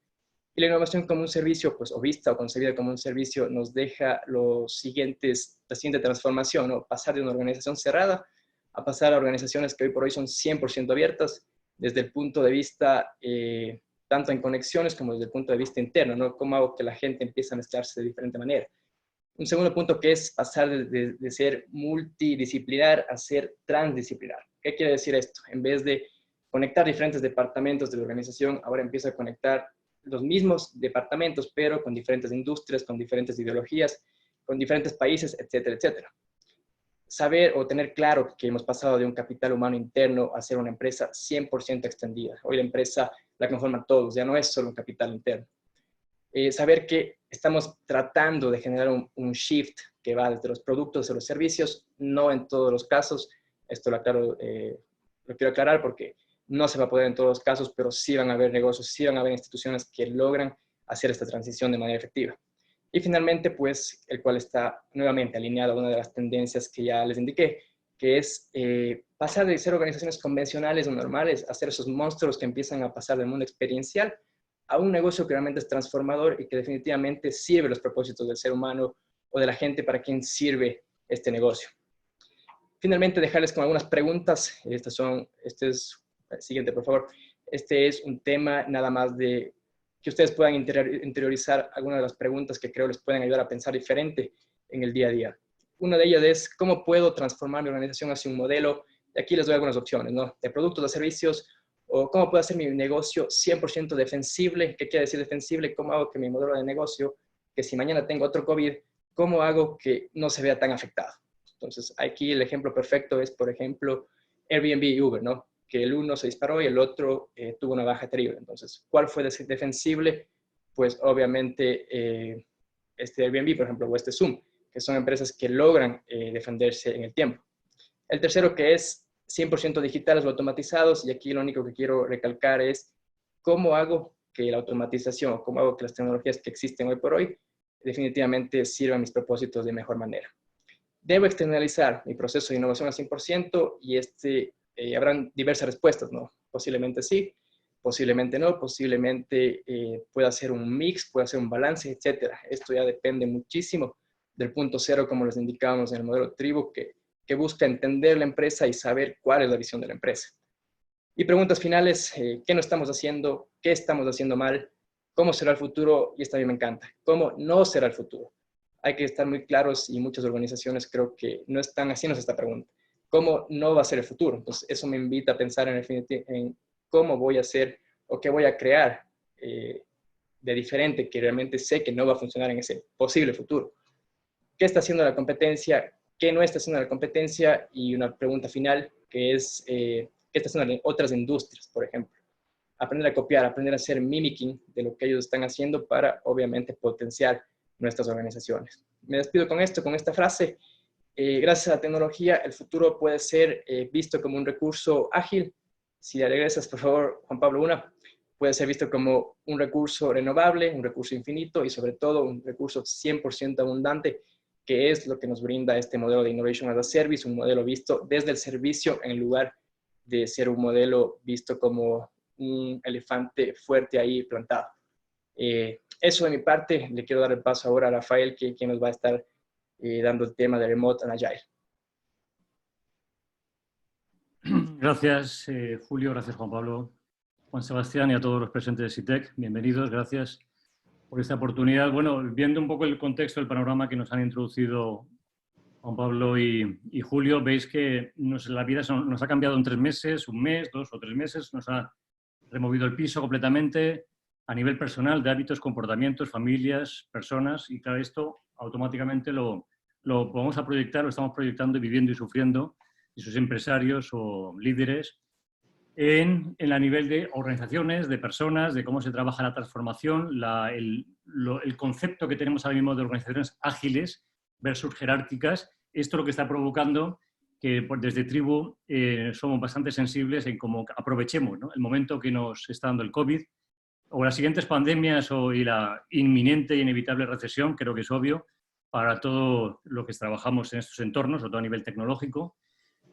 Y la innovación como un servicio, pues, o vista o concebida como un servicio, nos deja la siguiente transformación, ¿no? Pasar de una organización cerrada a pasar a organizaciones que hoy por hoy son 100% abiertas, desde el punto de vista, tanto en conexiones como desde el punto de vista interno, ¿no? Cómo hago que la gente empiece a mezclarse de diferente manera. Un segundo punto, que es pasar de ser multidisciplinar a ser transdisciplinar. ¿Qué quiere decir esto? En vez de conectar diferentes departamentos de la organización, ahora empieza a conectar los mismos departamentos, pero con diferentes industrias, con diferentes ideologías, con diferentes países, etcétera, etcétera. Saber o tener claro que hemos pasado de un capital humano interno a ser una empresa 100% extendida. Hoy la empresa la conforman todos, ya no es solo un capital interno. Saber que estamos tratando de generar un shift que va desde los productos a los servicios, no en todos los casos. Esto lo quiero aclarar porque no se va a poder en todos los casos, pero sí van a haber negocios, sí van a haber instituciones que logran hacer esta transición de manera efectiva. Y finalmente, pues, el cual está nuevamente alineado a una de las tendencias que ya les indiqué, que es pasar de ser organizaciones convencionales o normales a ser esos monstruos que empiezan a pasar del mundo experiencial a un negocio que realmente es transformador y que definitivamente sirve los propósitos del ser humano o de la gente para quien sirve este negocio. Finalmente, dejarles con algunas preguntas. Siguiente, por favor. Este es un tema nada más de que ustedes puedan interiorizar algunas de las preguntas que creo les pueden ayudar a pensar diferente en el día a día. Una de ellas es, ¿cómo puedo transformar mi organización hacia un modelo? Y aquí les doy algunas opciones, ¿no? De productos, de servicios, o cómo puedo hacer mi negocio 100% defensible. ¿Qué quiere decir defensible? ¿Cómo hago que mi modelo de negocio, que si mañana tengo otro COVID, cómo hago que no se vea tan afectado? Entonces, aquí el ejemplo perfecto es, por ejemplo, Airbnb y Uber, ¿no? Que el uno se disparó y el otro tuvo una baja terrible. Entonces, ¿cuál fue defensible? Pues obviamente este Airbnb, por ejemplo, o este Zoom, que son empresas que logran defenderse en el tiempo. El tercero, que es 100% digitales o automatizados, y aquí lo único que quiero recalcar es cómo hago que la automatización, cómo hago que las tecnologías que existen hoy por hoy definitivamente sirvan mis propósitos de mejor manera. Debo externalizar mi proceso de innovación al 100% y habrán diversas respuestas, ¿no? Posiblemente sí, posiblemente no, posiblemente pueda ser un mix, pueda ser un balance, etcétera. Esto ya depende muchísimo del punto 0, como les indicábamos en el modelo tribu, que busca entender la empresa y saber cuál es la visión de la empresa. Y preguntas finales, ¿qué no estamos haciendo? ¿Qué estamos haciendo mal? ¿Cómo será el futuro? Y esta a mí me encanta. ¿Cómo no será el futuro? Hay que estar muy claros y muchas organizaciones creo que no están haciéndose esta pregunta. cómo no va a ser el futuro. Entonces, eso me invita a pensar en cómo voy a hacer o qué voy a crear de diferente, que realmente sé que no va a funcionar en ese posible futuro. ¿Qué está haciendo la competencia? ¿Qué no está haciendo la competencia? Y una pregunta final, que es, ¿qué está haciendo en otras industrias, por ejemplo? Aprender a copiar, aprender a hacer mimicking de lo que ellos están haciendo para, obviamente, potenciar nuestras organizaciones. Me despido con esto, con esta frase. Gracias a la tecnología, el futuro puede ser visto como un recurso ágil. Si le regresas, por favor, Juan Pablo, puede ser visto como un recurso renovable, un recurso infinito y sobre todo un recurso 100% abundante, que es lo que nos brinda este modelo de Innovation as a Service, un modelo visto desde el servicio en lugar de ser un modelo visto como un elefante fuerte ahí plantado. Eso de mi parte, le quiero dar el paso ahora a Rafael, que nos va a estar dando el tema de Remote and Agile. Gracias, Julio, gracias, Juan Pablo, Juan Sebastián y a todos los presentes de CITEC. Bienvenidos, gracias por esta oportunidad. Bueno, viendo un poco el contexto, el panorama que nos han introducido Juan Pablo y Julio, veis que la vida nos ha cambiado en 3 meses, un mes, 2 o 3 meses, nos ha removido el piso completamente a nivel personal, de hábitos, comportamientos, familias, personas, y claro, esto automáticamente lo vamos a proyectar, lo estamos proyectando, viviendo y sufriendo, y sus empresarios o líderes, en el nivel de organizaciones, de personas, de cómo se trabaja la transformación, el concepto que tenemos ahora mismo de organizaciones ágiles versus jerárquicas. Esto lo que está provocando que desde Tribu somos bastante sensibles en cómo aprovechemos, ¿no?, el momento que nos está dando el COVID o las siguientes pandemias y la inminente e inevitable recesión, creo que es obvio para todo lo que trabajamos en estos entornos, sobre todo a nivel tecnológico,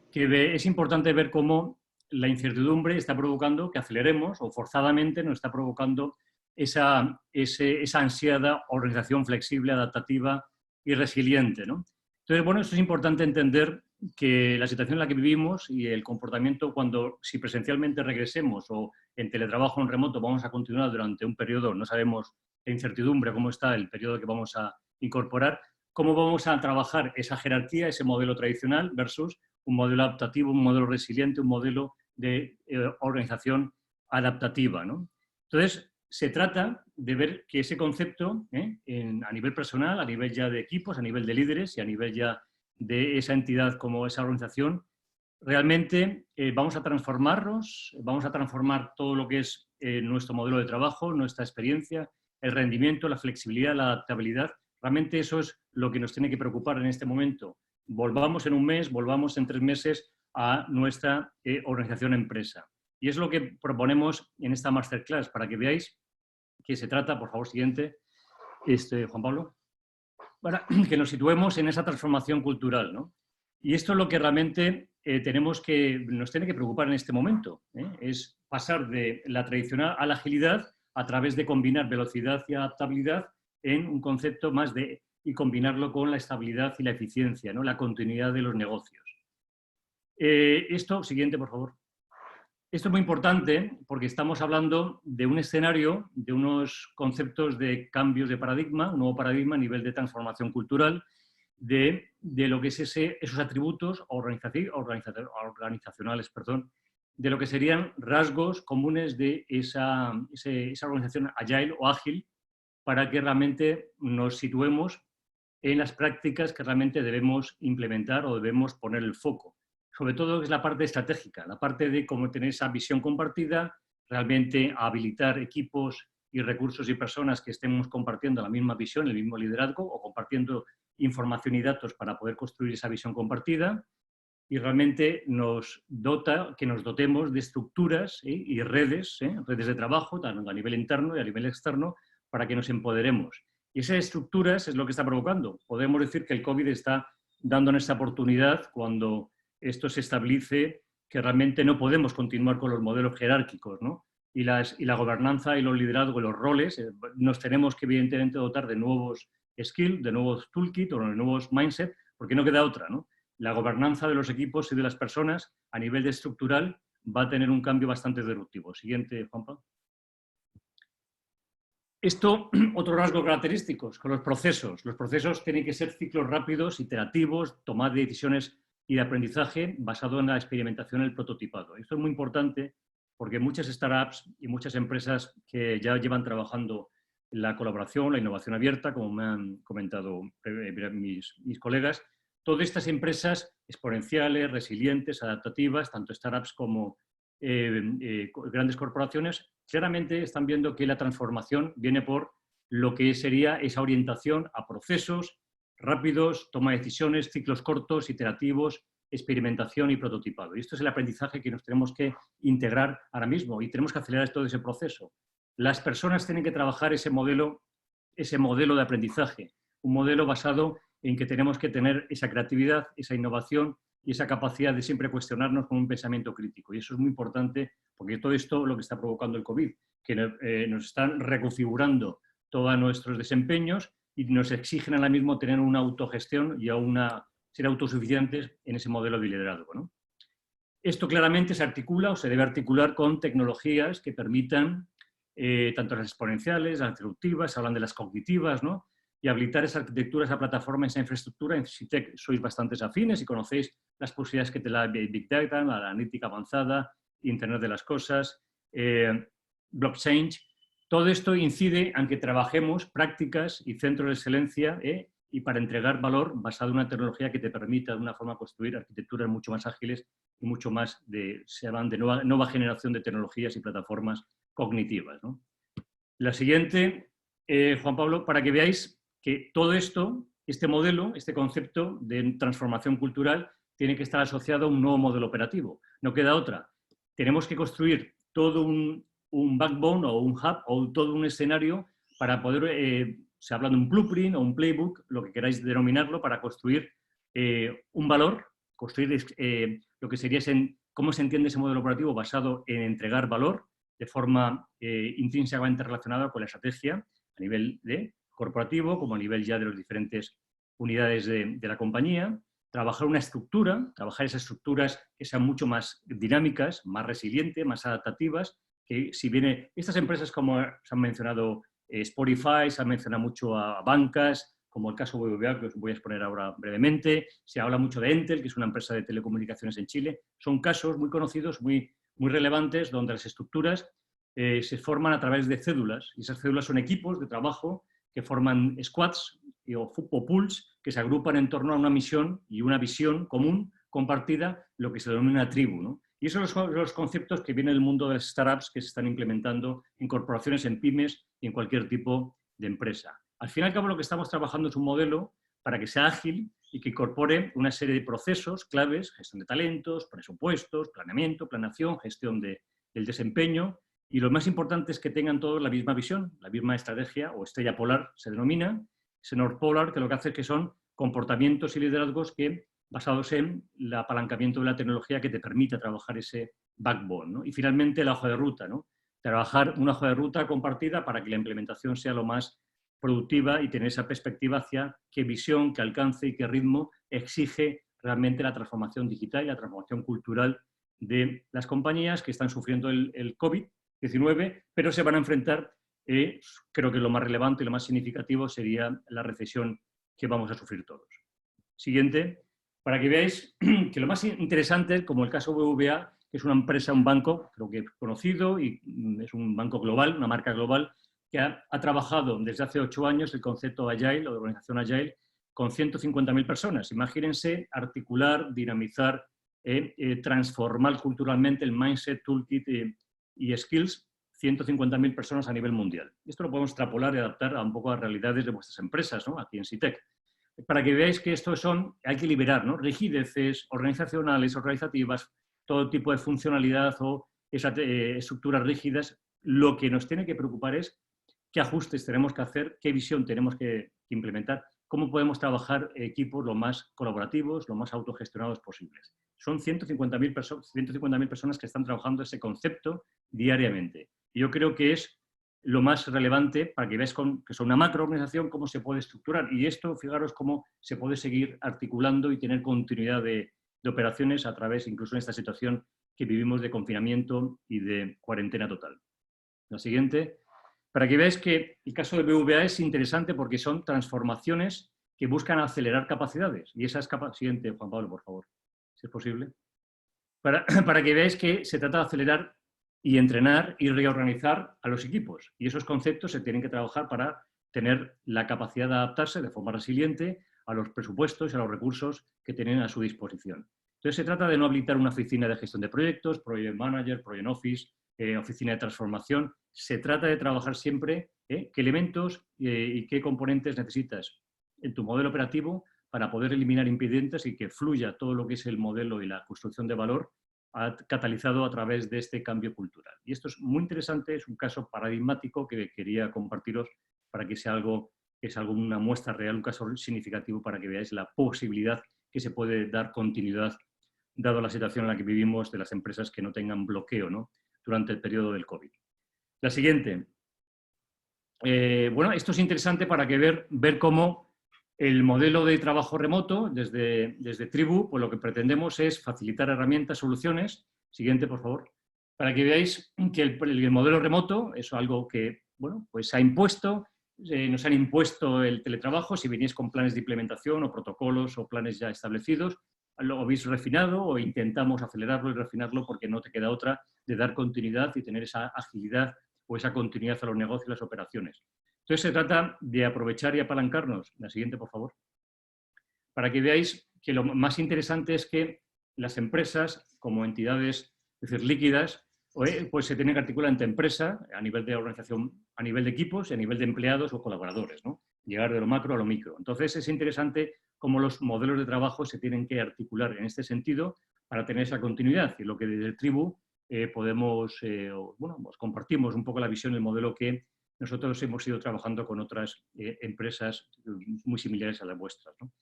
que es importante ver cómo la incertidumbre está provocando que aceleremos o forzadamente nos está provocando esa ansiada organización flexible, adaptativa y resiliente, ¿no? Entonces, bueno, esto es importante entender que la situación en la que vivimos y el comportamiento si presencialmente regresemos o en teletrabajo o en remoto vamos a continuar durante un periodo, no sabemos la incertidumbre, cómo está el periodo que vamos a incorporar, cómo vamos a trabajar esa jerarquía, ese modelo tradicional versus un modelo adaptativo, un modelo resiliente, un modelo de organización adaptativa, ¿no? Entonces, se trata de ver que ese concepto, a nivel personal, a nivel ya de equipos, a nivel de líderes y a nivel ya de esa entidad como esa organización, realmente vamos a transformarnos, vamos a transformar todo lo que es nuestro modelo de trabajo, nuestra experiencia, el rendimiento, la flexibilidad, la adaptabilidad. Realmente eso es lo que nos tiene que preocupar en este momento. Volvamos en un mes, volvamos en 3 meses a nuestra organización empresa. Y es lo que proponemos en esta masterclass, para que veáis que se trata, por favor, siguiente, Juan Pablo, para que nos situemos en esa transformación cultural, ¿no? Y esto es lo que realmente nos tiene que preocupar en este momento, es pasar de la tradicional a la agilidad a través de combinar velocidad y adaptabilidad en un concepto más y combinarlo con la estabilidad y la eficiencia, ¿no?, la continuidad de los negocios. Siguiente, por favor. Esto es muy importante porque estamos hablando de un escenario, de unos conceptos de cambios de paradigma, un nuevo paradigma a nivel de transformación cultural, de lo que es esos atributos organizacionales, de lo que serían rasgos comunes de esa organización agile o ágil, para que realmente nos situemos en las prácticas que realmente debemos implementar o debemos poner el foco. Sobre todo es la parte estratégica, la parte de cómo tener esa visión compartida, realmente habilitar equipos y recursos y personas que estemos compartiendo la misma visión, el mismo liderazgo o compartiendo información y datos para poder construir esa visión compartida, y realmente que nos dotemos de estructuras y redes de trabajo, tanto a nivel interno y a nivel externo, para que nos empoderemos. Y esas estructuras es lo que está provocando. Podemos decir que el COVID está dándonos esa oportunidad cuando esto se establece, que realmente no podemos continuar con los modelos jerárquicos, ¿no? Y la gobernanza y los liderazgos, los roles, nos tenemos que evidentemente dotar de nuevos skills, de nuevos toolkits o de nuevos mindset, porque no queda otra, ¿no? La gobernanza de los equipos y de las personas a nivel de estructural va a tener un cambio bastante disruptivo. Siguiente, Juanpa. Otro rasgo característico con los procesos. Los procesos tienen que ser ciclos rápidos, iterativos, tomar decisiones y de aprendizaje basado en la experimentación y el prototipado. Esto es muy importante porque muchas startups y muchas empresas que ya llevan trabajando la colaboración, la innovación abierta, como me han comentado mis colegas, todas estas empresas exponenciales, resilientes, adaptativas, tanto startups como grandes corporaciones, claramente están viendo que la transformación viene por lo que sería esa orientación a procesos rápidos, toma de decisiones, ciclos cortos, iterativos, experimentación y prototipado. Y esto es el aprendizaje que nos tenemos que integrar ahora mismo y tenemos que acelerar todo ese proceso. Las personas tienen que trabajar ese modelo de aprendizaje, un modelo basado en que tenemos que tener esa creatividad, esa innovación y esa capacidad de siempre cuestionarnos con un pensamiento crítico. Y eso es muy importante porque todo esto lo que está provocando el COVID, que nos están reconfigurando todos nuestros desempeños y nos exigen ahora mismo tener una autogestión y ser autosuficientes en ese modelo de liderazgo, ¿no? Esto claramente se articula o se debe articular con tecnologías que permitan tanto las exponenciales, las disruptivas, hablan de las cognitivas, ¿no? Y habilitar esa arquitectura, esa plataforma, esa infraestructura. En CITEC sois bastantes afines y conocéis las posibilidades que te da Big Data, la analítica avanzada, Internet de las cosas, blockchain. Todo esto incide en que trabajemos prácticas y centros de excelencia y para entregar valor basado en una tecnología que te permita de una forma construir arquitecturas mucho más ágiles y mucho más se hablan de nueva generación de tecnologías y plataformas cognitivas, ¿no? La siguiente, Juan Pablo, para que veáis que todo esto, este modelo, este concepto de transformación cultural tiene que estar asociado a un nuevo modelo operativo. No queda otra. Tenemos que construir todo un backbone o un hub o todo un escenario para poder, se habla de un blueprint o un playbook, lo que queráis denominarlo, para construir un valor, construir lo que sería cómo se entiende ese modelo operativo basado en entregar valor de forma intrínsecamente relacionada con la estrategia a nivel corporativo como a nivel ya de las diferentes unidades de la compañía. Trabajar una estructura, trabajar esas estructuras que sean mucho más dinámicas, más resilientes, más adaptativas, que si viene estas empresas como se han mencionado Spotify, se ha mencionado mucho a bancas, como el caso BBVA, que os voy a exponer ahora brevemente, se habla mucho de Entel, que es una empresa de telecomunicaciones en Chile, son casos muy conocidos, muy relevantes, donde las estructuras se forman a través de cédulas, y esas cédulas son equipos de trabajo que forman squads o pools que se agrupan en torno a una misión y una visión común, compartida, lo que se denomina tribu, ¿no? Y esos son los conceptos que vienen del mundo de las startups que se están implementando en corporaciones, en pymes y en cualquier tipo de empresa. Al fin y al cabo, lo que estamos trabajando es un modelo para que sea ágil y que incorpore una serie de procesos claves, gestión de talentos, presupuestos, planeamiento, planeación, gestión del desempeño. Y lo más importante es que tengan todos la misma visión, la misma estrategia, o estrella polar se denomina, ese North Polar, que lo que hace es que son comportamientos y liderazgos que basados en el apalancamiento de la tecnología que te permite trabajar ese backbone, ¿no? Y finalmente la hoja de ruta, ¿no? Trabajar una hoja de ruta compartida para que la implementación sea lo más productiva y tener esa perspectiva hacia qué visión, qué alcance y qué ritmo exige realmente la transformación digital y la transformación cultural de las compañías que están sufriendo el COVID-19, pero se van a enfrentar, creo que lo más relevante y lo más significativo sería la recesión que vamos a sufrir todos. Siguiente, para que veáis que lo más interesante, como el caso BBVA, que es una empresa, un banco, creo que conocido y es un banco global, una marca global, que ha trabajado desde hace 8 años el concepto Agile o de organización Agile con 150.000 personas. Imagínense articular, dinamizar, transformar culturalmente el mindset, toolkit y skills 150.000 personas a nivel mundial. Esto lo podemos extrapolar y adaptar a un poco a realidades de vuestras empresas, ¿no? Aquí en CITEC. Para que veáis que estos hay que liberar, ¿no? Rigideces organizacionales, organizativas, todo tipo de funcionalidad o esas estructuras rígidas. Lo que nos tiene que preocupar es qué ajustes tenemos que hacer, qué visión tenemos que implementar, cómo podemos trabajar equipos lo más colaborativos, lo más autogestionados posibles. Son 150.000 personas que están trabajando ese concepto diariamente. Y yo creo que es lo más relevante para que veáis que son una macroorganización, cómo se puede estructurar. Y esto, fijaros cómo se puede seguir articulando y tener continuidad de operaciones a través, incluso en esta situación que vivimos de confinamiento y de cuarentena total. La siguiente, para que veáis que el caso de BBVA es interesante porque son transformaciones que buscan acelerar capacidades. Y esa es siguiente, Juan Pablo, por favor. si es posible, para que veáis que se trata de acelerar y entrenar y reorganizar a los equipos. Y esos conceptos se tienen que trabajar para tener la capacidad de adaptarse de forma resiliente a los presupuestos y a los recursos que tienen a su disposición. Entonces, se trata de no habilitar una oficina de gestión de proyectos, Project Manager, Project Office, oficina de transformación. Se trata de trabajar siempre qué elementos y qué componentes necesitas en tu modelo operativo para poder eliminar impedientes y que fluya todo lo que es el modelo y la construcción de valor catalizado a través de este cambio cultural. Y esto es muy interesante, es un caso paradigmático que quería compartiros para que sea algo, una muestra real, un caso significativo para que veáis la posibilidad que se puede dar continuidad, dado la situación en la que vivimos de las empresas que no tengan bloqueo, ¿no?, durante el periodo del COVID. La siguiente. Bueno, esto es interesante para que ver cómo el modelo de trabajo remoto desde Tribu, pues lo que pretendemos es facilitar herramientas, soluciones. Siguiente, por favor. Para que veáis que el modelo remoto es algo que, bueno, pues se ha impuesto, nos han impuesto el teletrabajo. Si venís con planes de implementación o protocolos o planes ya establecidos, lo habéis refinado o intentamos acelerarlo y refinarlo porque no te queda otra de dar continuidad y tener esa agilidad o esa continuidad a los negocios y las operaciones. Entonces se trata de aprovechar y apalancarnos. La siguiente, por favor. Para que veáis que lo más interesante es que las empresas, como entidades, es decir, líquidas, pues se tienen que articular entre empresa, a nivel de organización, a nivel de equipos y a nivel de empleados o colaboradores, ¿no? Llegar de lo macro a lo micro. Entonces es interesante cómo los modelos de trabajo se tienen que articular en este sentido para tener esa continuidad. Y lo que desde Tribu podemos, bueno, pues compartimos un poco la visión, el modelo que nosotros hemos ido trabajando con otras empresas muy similares a las vuestras, ¿no?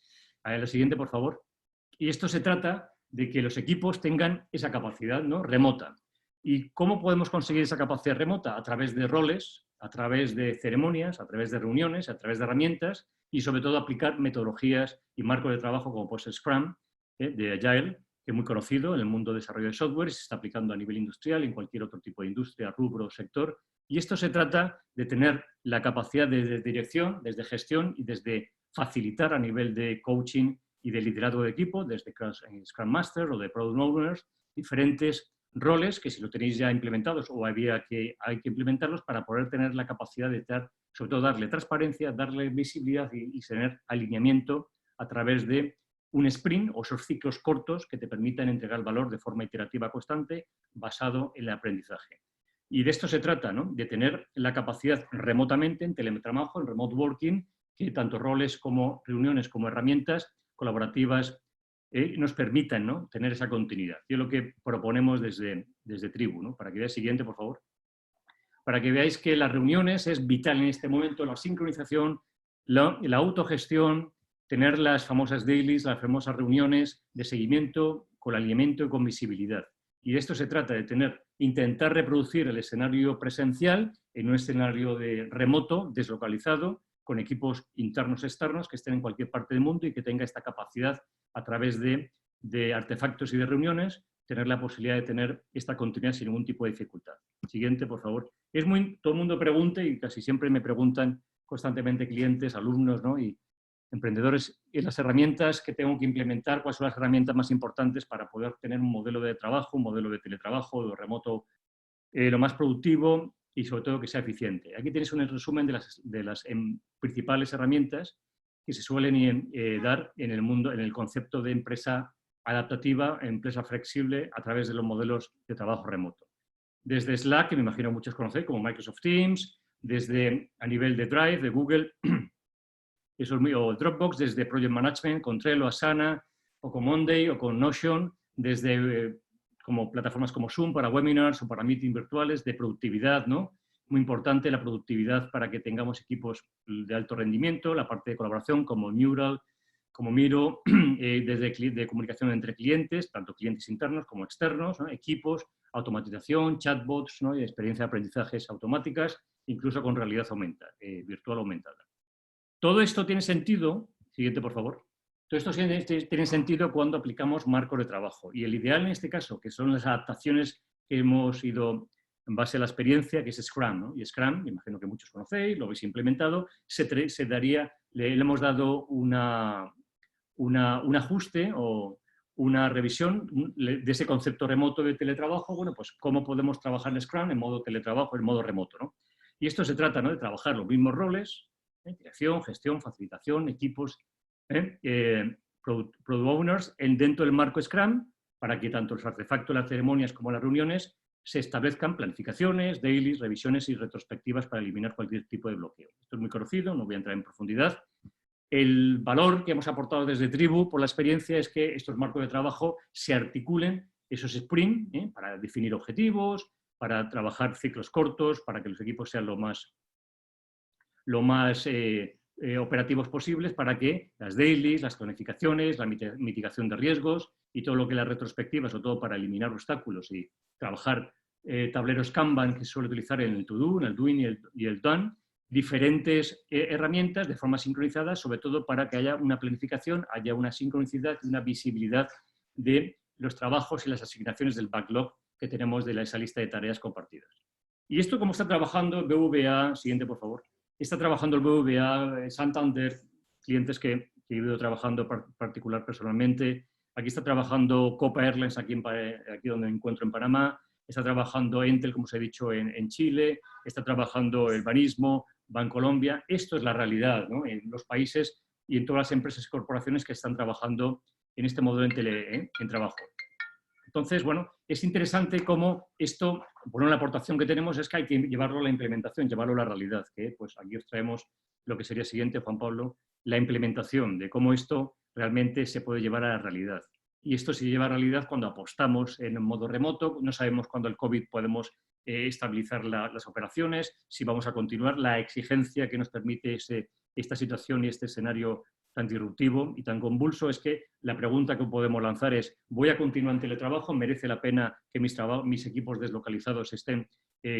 A ver, la siguiente, por favor. Y esto se trata de que los equipos tengan esa capacidad, ¿no?, remota. ¿Y cómo podemos conseguir esa capacidad remota? A través de roles, a través de ceremonias, a través de reuniones, a través de herramientas y sobre todo aplicar metodologías y marcos de trabajo como pues el Scrum, de Agile, que es muy conocido en el mundo de desarrollo de software y se está aplicando a nivel industrial, en cualquier otro tipo de industria, rubro, sector. Y esto se trata de tener la capacidad desde dirección, desde gestión y desde facilitar a nivel de coaching y de liderazgo de equipo, desde Scrum Master o de Product Owners, diferentes roles que si lo tenéis ya implementados o hay que implementarlos para poder tener la capacidad de dar, sobre todo darle transparencia, darle visibilidad y tener alineamiento a través de un sprint o esos ciclos cortos que te permitan entregar valor de forma iterativa constante basado en el aprendizaje. Y de esto se trata, ¿no?, de tener la capacidad remotamente, en teletrabajo, en remote working, que tanto roles como reuniones como herramientas colaborativas nos permitan, ¿no?, tener esa continuidad. Y es lo que proponemos desde Tribu, ¿no? Para que veáis, siguiente, por favor. Para que veáis que las reuniones es vital en este momento, la sincronización, la autogestión, tener las famosas dailies, las famosas reuniones de seguimiento con alineamiento y con visibilidad. Y de esto se trata, de intentar reproducir el escenario presencial en un escenario de remoto, deslocalizado, con equipos internos y externos que estén en cualquier parte del mundo y que tenga esta capacidad a través de artefactos y de reuniones, tener la posibilidad de tener esta continuidad sin ningún tipo de dificultad. Siguiente, por favor. Todo el mundo pregunta y casi siempre me preguntan constantemente clientes, alumnos, ¿no?, y emprendedores, y las herramientas que tengo que implementar, cuáles son las herramientas más importantes para poder tener un modelo de trabajo, un modelo de teletrabajo, de remoto, lo más productivo y sobre todo que sea eficiente. Aquí tenéis un resumen de las principales herramientas que se suelen dar en el mundo, en el concepto de empresa adaptativa, empresa flexible a través de los modelos de trabajo remoto. Desde Slack, que me imagino muchos conocéis, como Microsoft Teams, desde a nivel de Drive, de Google, o Dropbox, desde Project Management, con Trello, Asana, o con Monday, o con Notion, desde como plataformas como Zoom para webinars o para meetings virtuales, de productividad, ¿no? Muy importante la productividad para que tengamos equipos de alto rendimiento, la parte de colaboración como Mural, como Miro, de comunicación entre clientes, tanto clientes internos como externos, ¿no?, equipos, automatización, chatbots, ¿no?, y experiencia de aprendizajes automáticas, incluso con realidad virtual aumentada. Todo esto tiene sentido, siguiente por favor, todo esto tiene sentido cuando aplicamos marcos de trabajo y el ideal en este caso, que son las adaptaciones que hemos ido en base a la experiencia, que es Scrum, ¿no? Y Scrum, me imagino que muchos conocéis, lo habéis implementado, le hemos dado un ajuste o una revisión de ese concepto remoto de teletrabajo. Bueno, pues cómo podemos trabajar en Scrum en modo teletrabajo, en modo remoto, ¿no? Y esto se trata, ¿no?, de trabajar los mismos roles, dirección, gestión, facilitación, equipos, product owners, dentro del marco Scrum, para que tanto los artefactos, las ceremonias como las reuniones se establezcan planificaciones, dailies, revisiones y retrospectivas para eliminar cualquier tipo de bloqueo. Esto es muy conocido, no voy a entrar en profundidad. El valor que hemos aportado desde Tribu por la experiencia es que estos marcos de trabajo se articulen esos sprint para definir objetivos, para trabajar ciclos cortos, para que los equipos sean lo más operativos posibles, para que las dailies, las planificaciones, la mitigación de riesgos y todo lo que las retrospectivas, sobre todo para eliminar obstáculos y trabajar tableros Kanban que se suele utilizar en el to-do, en el doing y el done, diferentes herramientas de forma sincronizada, sobre todo para que haya una planificación, haya una sincronicidad y una visibilidad de los trabajos y las asignaciones del backlog que tenemos de esa lista de tareas compartidas. ¿Y esto cómo está trabajando el BBVA? Siguiente, por favor. Está trabajando el BBVA, Santander, clientes que he ido trabajando particular personalmente. Aquí está trabajando Copa Airlines, aquí donde me encuentro en Panamá. Está trabajando Entel, como os he dicho, en Chile. Está trabajando el Banismo, Bancolombia. Esto es la realidad, ¿no?, en los países y en todas las empresas y corporaciones que están trabajando en este modo en trabajo. Entonces, bueno, es interesante cómo esto, bueno, la aportación que tenemos es que hay que llevarlo a la implementación, llevarlo a la realidad, que pues aquí os traemos lo que sería siguiente, Juan Pablo, la implementación de cómo esto realmente se puede llevar a la realidad. Y esto se lleva a la realidad cuando apostamos en modo remoto, no sabemos cuándo el COVID podemos estabilizar las operaciones, si vamos a continuar, la exigencia que nos permite esta situación y este escenario tan disruptivo y tan convulso es que la pregunta que podemos lanzar es: ¿voy a continuar en teletrabajo? ¿Merece la pena que mis equipos deslocalizados estén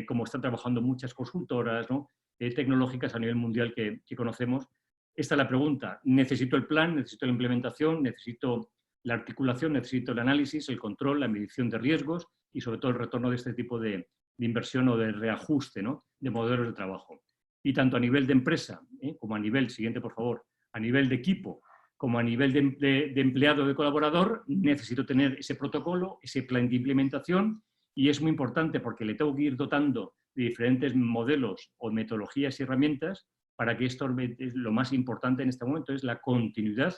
como están trabajando muchas consultoras, ¿no?, tecnológicas a nivel mundial que conocemos? Esta es la pregunta. ¿Necesito el plan? ¿Necesito la implementación? ¿Necesito la articulación? ¿Necesito el análisis, el control, la medición de riesgos y sobre todo el retorno de este tipo de inversión o de reajuste, ¿no?, de modelos de trabajo? Y tanto a nivel de empresa como a nivel, siguiente por favor, a nivel de equipo, como a nivel de empleado o de colaborador, necesito tener ese protocolo, ese plan de implementación, y es muy importante porque le tengo que ir dotando de diferentes modelos o metodologías y herramientas para que esto, lo más importante en este momento es la continuidad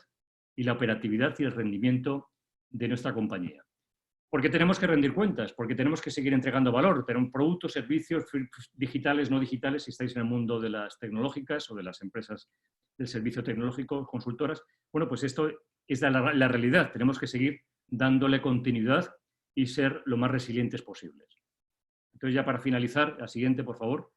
y la operatividad y el rendimiento de nuestra compañía. Porque tenemos que rendir cuentas, porque tenemos que seguir entregando valor, tener productos, servicios digitales, no digitales, si estáis en el mundo de las tecnológicas o de las empresas del servicio tecnológico, consultoras. Bueno, pues esto es la realidad. Tenemos que seguir dándole continuidad y ser lo más resilientes posibles. Entonces, ya para finalizar, la siguiente, por favor.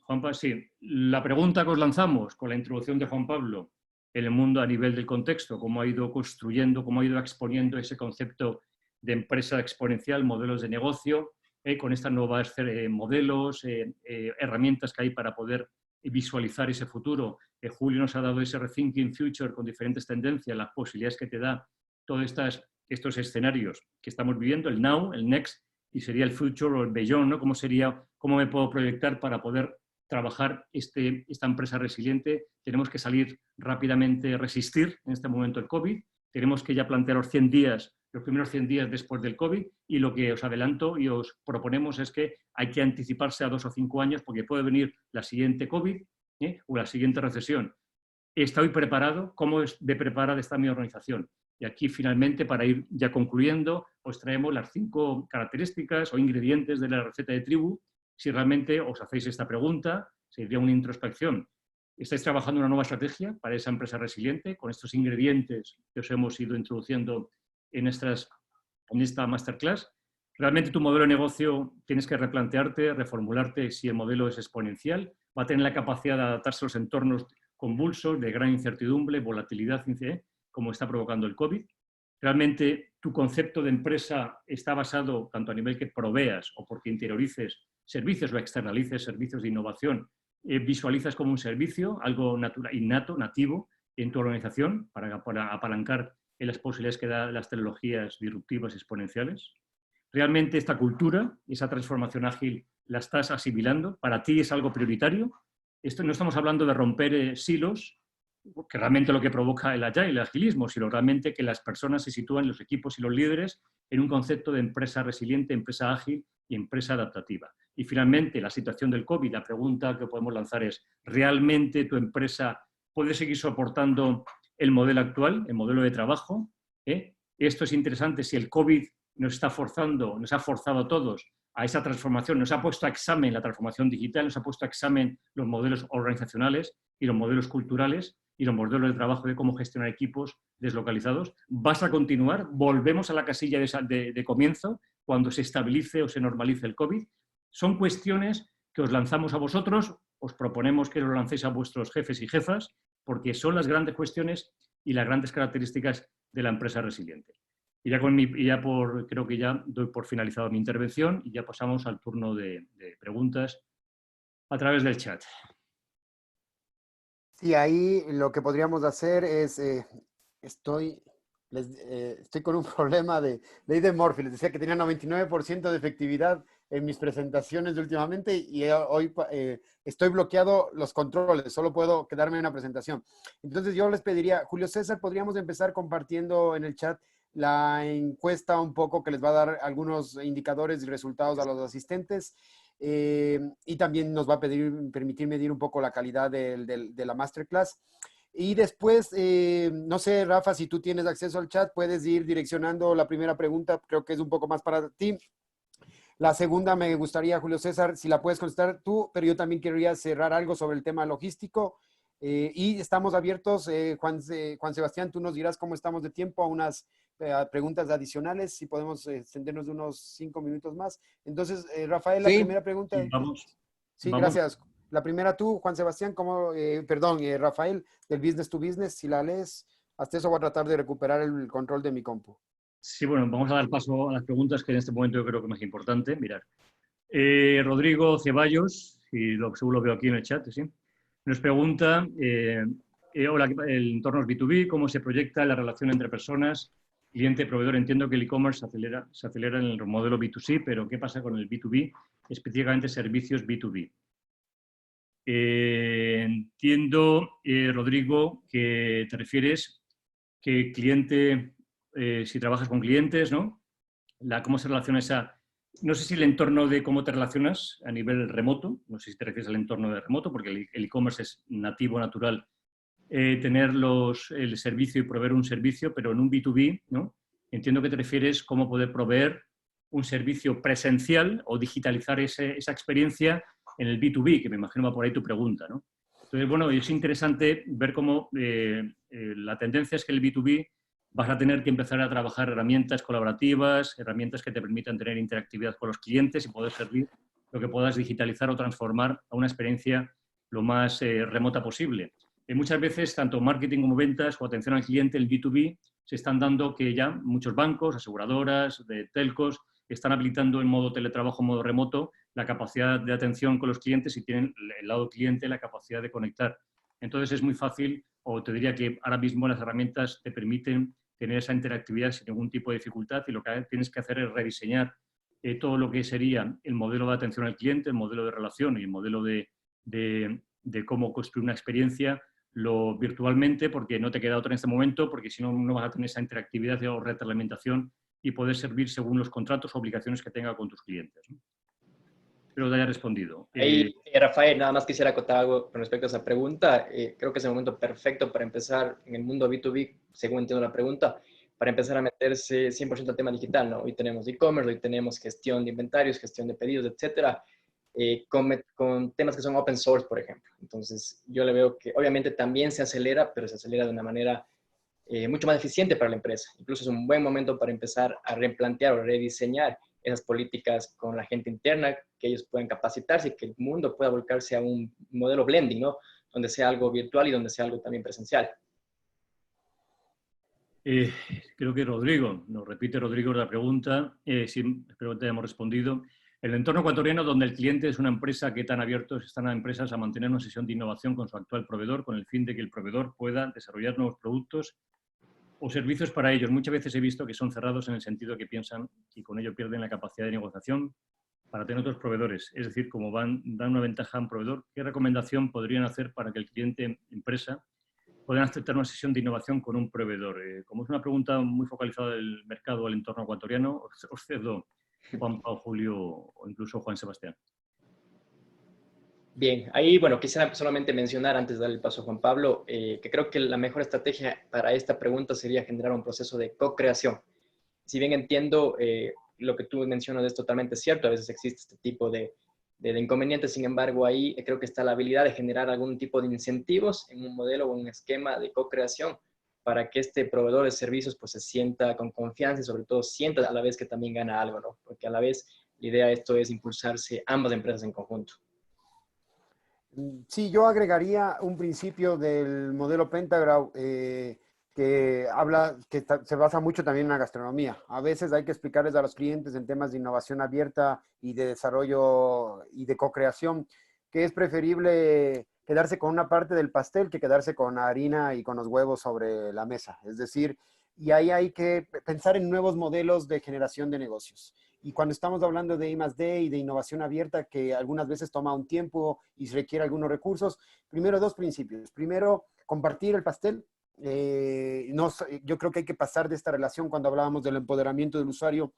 Juanpa, sí, la pregunta que os lanzamos con la introducción de Juan Pablo en el mundo a nivel del contexto, cómo ha ido construyendo, cómo ha ido exponiendo ese concepto de empresa exponencial, modelos de negocio, con estas nuevas modelos, herramientas que hay para poder visualizar ese futuro. Julio nos ha dado ese Rethinking Future con diferentes tendencias, las posibilidades que te da todos estos escenarios que estamos viviendo, el now, el next, y sería el future o el beyond, ¿no? ¿Cómo me puedo proyectar para poder trabajar esta empresa resiliente? Tenemos que salir rápidamente, resistir en este momento el COVID, tenemos que ya plantear los primeros 100 días después del COVID, y lo que os adelanto y os proponemos es que hay que anticiparse a 2 o 5 años porque puede venir la siguiente COVID o la siguiente recesión. ¿Estoy preparado? ¿Cómo de preparada está mi organización? Y aquí, finalmente, para ir ya concluyendo, os traemos las 5 características o ingredientes de la receta de Tribu. Si realmente os hacéis esta pregunta, sería una introspección. ¿Estáis trabajando una nueva estrategia para esa empresa resiliente con estos ingredientes que os hemos ido introduciendo en esta masterclass? Realmente tu modelo de negocio tienes que replantearte, reformularte si el modelo es exponencial, va a tener la capacidad de adaptarse a los entornos convulsos, de gran incertidumbre, volatilidad, como está provocando el COVID. Realmente tu concepto de empresa está basado tanto a nivel que proveas o porque interiorices servicios o externalices servicios de innovación, visualizas como un servicio, algo natural, innato, nativo en tu organización para apalancar en las posibilidades que dan las tecnologías disruptivas exponenciales. Realmente esta cultura, esa transformación ágil, la estás asimilando, para ti es algo prioritario. Esto no estamos hablando de romper silos, que realmente lo que provoca el Agile, el agilismo, sino realmente que las personas se sitúan, los equipos y los líderes, en un concepto de empresa resiliente, empresa ágil y empresa adaptativa. Y finalmente, la situación del COVID, la pregunta que podemos lanzar es, ¿realmente tu empresa puede seguir soportando el modelo actual, el modelo de trabajo? Esto es interesante si el COVID nos ha forzado a todos a esa transformación, nos ha puesto a examen la transformación digital, nos ha puesto a examen los modelos organizacionales y los modelos culturales y los modelos de trabajo de cómo gestionar equipos deslocalizados. ¿Vas a continuar? ¿Volvemos a la casilla de comienzo cuando se estabilice o se normalice el COVID? Son cuestiones que os lanzamos a vosotros, os proponemos que los lancéis a vuestros jefes y jefas, porque son las grandes cuestiones y las grandes características de la empresa resiliente. Y creo que ya doy por finalizado mi intervención y ya pasamos al turno de preguntas a través del chat. Sí, ahí lo que podríamos hacer es, estoy con un problema de ley de Murphy. Les decía que tenía 99% de efectividad en mis presentaciones de últimamente y hoy estoy bloqueado los controles, solo puedo quedarme en una presentación. Entonces yo les pediría, Julio César, podríamos empezar compartiendo en el chat la encuesta un poco que les va a dar algunos indicadores y resultados a los asistentes. Y también nos va a permitir medir un poco la calidad de la masterclass. Y después, no sé, Rafa, si tú tienes acceso al chat, puedes ir direccionando la primera pregunta, creo que es un poco más para ti. La segunda me gustaría, Julio César, si la puedes contestar tú, pero yo también querría cerrar algo sobre el tema logístico. Y estamos abiertos, Juan Sebastián, tú nos dirás cómo estamos de tiempo a unas preguntas adicionales, si podemos extendernos de unos 5 minutos más. Entonces, Rafael, la primera pregunta. Vamos. Sí, gracias. La primera tú, Juan Sebastián, Rafael, del Business to Business, si la lees, hasta eso voy a tratar de recuperar el control de mi compu. Sí, bueno, vamos a dar paso a las preguntas que en este momento yo creo que es más importante. Mirar. Rodrigo Ceballos, y seguro lo veo aquí en el chat, ¿sí? Nos pregunta, hola, el entorno es B2B, ¿cómo se proyecta la relación entre personas, cliente-proveedor? Entiendo que el e-commerce se acelera en el modelo B2C, pero ¿qué pasa con el B2B, específicamente servicios B2B? Entiendo, Rodrigo, que te refieres que cliente, si trabajas con clientes, ¿no? ¿Cómo se relaciona esa? No sé si el entorno de cómo te relacionas a nivel remoto, no sé si te refieres al entorno de remoto, porque el e-commerce es nativo, natural, tener el servicio y proveer un servicio, pero en un B2B, ¿no? Entiendo que te refieres cómo poder proveer un servicio presencial o digitalizar esa experiencia en el B2B, que me imagino va por ahí tu pregunta, ¿no? Entonces, bueno, es interesante ver cómo la tendencia es que el B2B vas a tener que empezar a trabajar herramientas colaborativas, herramientas que te permitan tener interactividad con los clientes y poder servir lo que puedas digitalizar o transformar a una experiencia lo más remota posible. Muchas veces, tanto marketing como ventas o atención al cliente, el B2B, se están dando que ya muchos bancos, aseguradoras, de telcos, están habilitando en modo teletrabajo, en modo remoto, la capacidad de atención con los clientes y tienen el lado cliente la capacidad de conectar. Entonces es muy fácil, o te diría que ahora mismo las herramientas te permiten tener esa interactividad sin ningún tipo de dificultad y lo que tienes que hacer es rediseñar todo lo que sería el modelo de atención al cliente, el modelo de relación y el modelo de cómo construir una experiencia virtualmente, porque no te queda otra en este momento, porque si no, no vas a tener esa interactividad o retroalimentación y poder servir según los contratos o obligaciones que tenga con tus clientes, ¿no? Espero que te haya respondido. Ahí, Rafael, nada más quisiera acotar algo con respecto a esa pregunta. Creo que es el momento perfecto para empezar en el mundo B2B, según entiendo la pregunta, para empezar a meterse 100% al tema digital, ¿no? Hoy tenemos e-commerce, hoy tenemos gestión de inventarios, gestión de pedidos, etcétera, con temas que son open source, por ejemplo. Entonces, yo le veo que obviamente también se acelera, pero se acelera de una manera mucho más eficiente para la empresa. Incluso es un buen momento para empezar a replantear o rediseñar esas políticas con la gente interna, que ellos puedan capacitarse y que el mundo pueda volcarse a un modelo blending, ¿no? Donde sea algo virtual y donde sea algo también presencial. Creo que Rodrigo, nos repite Rodrigo la pregunta, sí, espero que te hayamos respondido. El entorno ecuatoriano donde el cliente es una empresa, ¿qué tan abiertos están las empresas a mantener una sesión de innovación con su actual proveedor con el fin de que el proveedor pueda desarrollar nuevos productos o servicios para ellos? Muchas veces he visto que son cerrados en el sentido que piensan y con ello pierden la capacidad de negociación para tener otros proveedores. Es decir, como dan una ventaja a un proveedor, ¿qué recomendación podrían hacer para que el cliente empresa podrían aceptar una sesión de innovación con un proveedor? Como es una pregunta muy focalizada del mercado al entorno ecuatoriano, os cedo Juan Pablo, Julio o incluso Juan Sebastián. Bien, ahí, bueno, quisiera solamente mencionar antes de darle el paso a Juan Pablo, que creo que la mejor estrategia para esta pregunta sería generar un proceso de co-creación. Si bien entiendo lo que tú mencionas es totalmente cierto, a veces existe este tipo de inconvenientes, sin embargo, ahí creo que está la habilidad de generar algún tipo de incentivos en un modelo o un esquema de co-creación para que este proveedor de servicios pues se sienta con confianza y sobre todo sienta a la vez que también gana algo, ¿no? Porque a la vez la idea de esto es impulsarse ambas empresas en conjunto. Sí, yo agregaría un principio del modelo Pentagraph que habla, se basa mucho también en la gastronomía. A veces hay que explicarles a los clientes en temas de innovación abierta y de desarrollo y de co-creación que es preferible quedarse con una parte del pastel que quedarse con la harina y con los huevos sobre la mesa. Es decir, y ahí hay que pensar en nuevos modelos de generación de negocios. Y cuando estamos hablando de I+D y de innovación abierta, que algunas veces toma un tiempo y requiere algunos recursos, primero dos principios. Primero, compartir el pastel. Yo creo que hay que pasar de esta relación cuando hablábamos del empoderamiento del usuario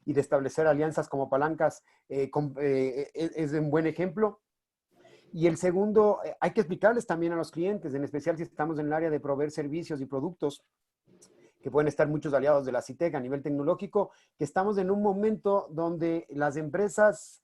y de establecer alianzas como palancas, es un buen ejemplo. Y el segundo, hay que explicarles también a los clientes, en especial si estamos en el área de proveer servicios y productos, que pueden estar muchos aliados de la CITEC a nivel tecnológico, que estamos en un momento donde las empresas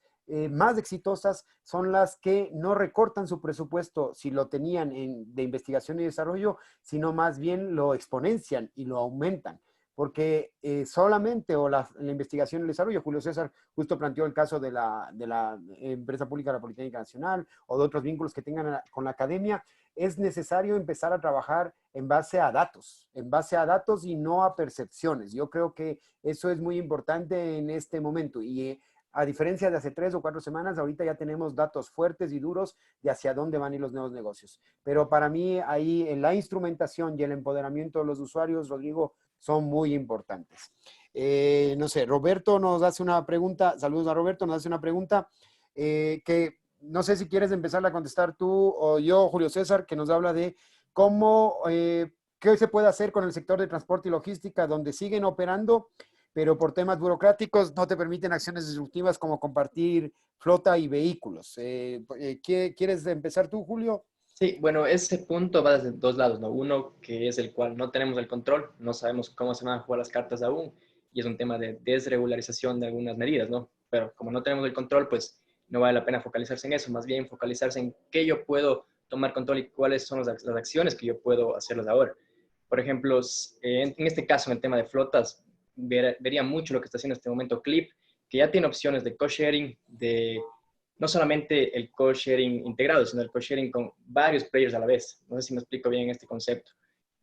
más exitosas son las que no recortan su presupuesto si lo tenían de investigación y desarrollo, sino más bien lo exponencian y lo aumentan. Porque solamente la investigación y el desarrollo, Julio César justo planteó el caso de la empresa pública de la Politécnica Nacional o de otros vínculos que tengan con la academia, es necesario empezar a trabajar en base a datos y no a percepciones. Yo creo que eso es muy importante en este momento y a diferencia de hace 3 o 4 semanas, ahorita ya tenemos datos fuertes y duros de hacia dónde van a ir los nuevos negocios. Pero para mí ahí en la instrumentación y el empoderamiento de los usuarios, Rodrigo, son muy importantes. No sé, Roberto nos hace una pregunta, saludos a Roberto, nos hace una pregunta que no sé si quieres empezar a contestar tú o yo, Julio César, que nos habla de cómo, qué se puede hacer con el sector de transporte y logística, donde siguen operando, pero por temas burocráticos no te permiten acciones disruptivas como compartir flota y vehículos. ¿Quieres empezar tú, Julio? Sí, bueno, ese punto va desde dos lados, ¿no? Uno, que es el cual no tenemos el control, no sabemos cómo se van a jugar las cartas aún, y es un tema de desregularización de algunas medidas, ¿no? Pero como no tenemos el control, pues no vale la pena focalizarse en eso, más bien focalizarse en qué yo puedo tomar control y cuáles son las acciones que yo puedo hacerlas ahora. Por ejemplo, en este caso, en el tema de flotas, vería mucho lo que está haciendo en este momento Clip, que ya tiene opciones de co-sharing, de no solamente el co-sharing integrado, sino el co-sharing con varios players a la vez. No sé si me explico bien este concepto,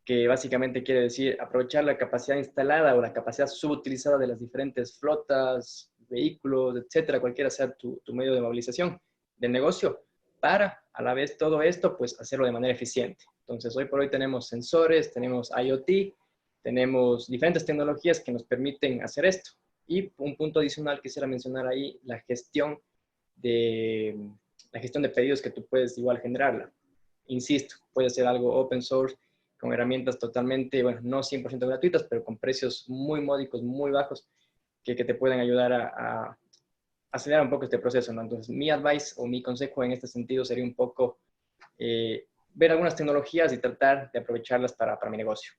que básicamente quiere decir aprovechar la capacidad instalada o la capacidad subutilizada de las diferentes flotas, vehículos, etcétera, cualquiera sea tu medio de movilización del negocio, para a la vez todo esto, pues hacerlo de manera eficiente. Entonces, hoy por hoy tenemos sensores, tenemos IoT, tenemos diferentes tecnologías que nos permiten hacer esto. Y un punto adicional que quisiera mencionar ahí, la gestión de pedidos que tú puedes igual generarla. Insisto, puede ser algo open source con herramientas totalmente, bueno, no 100% gratuitas, pero con precios muy módicos, muy bajos, que te pueden ayudar a acelerar un poco este proceso, ¿no? Entonces, mi advice o mi consejo en este sentido sería un poco ver algunas tecnologías y tratar de aprovecharlas para mi negocio.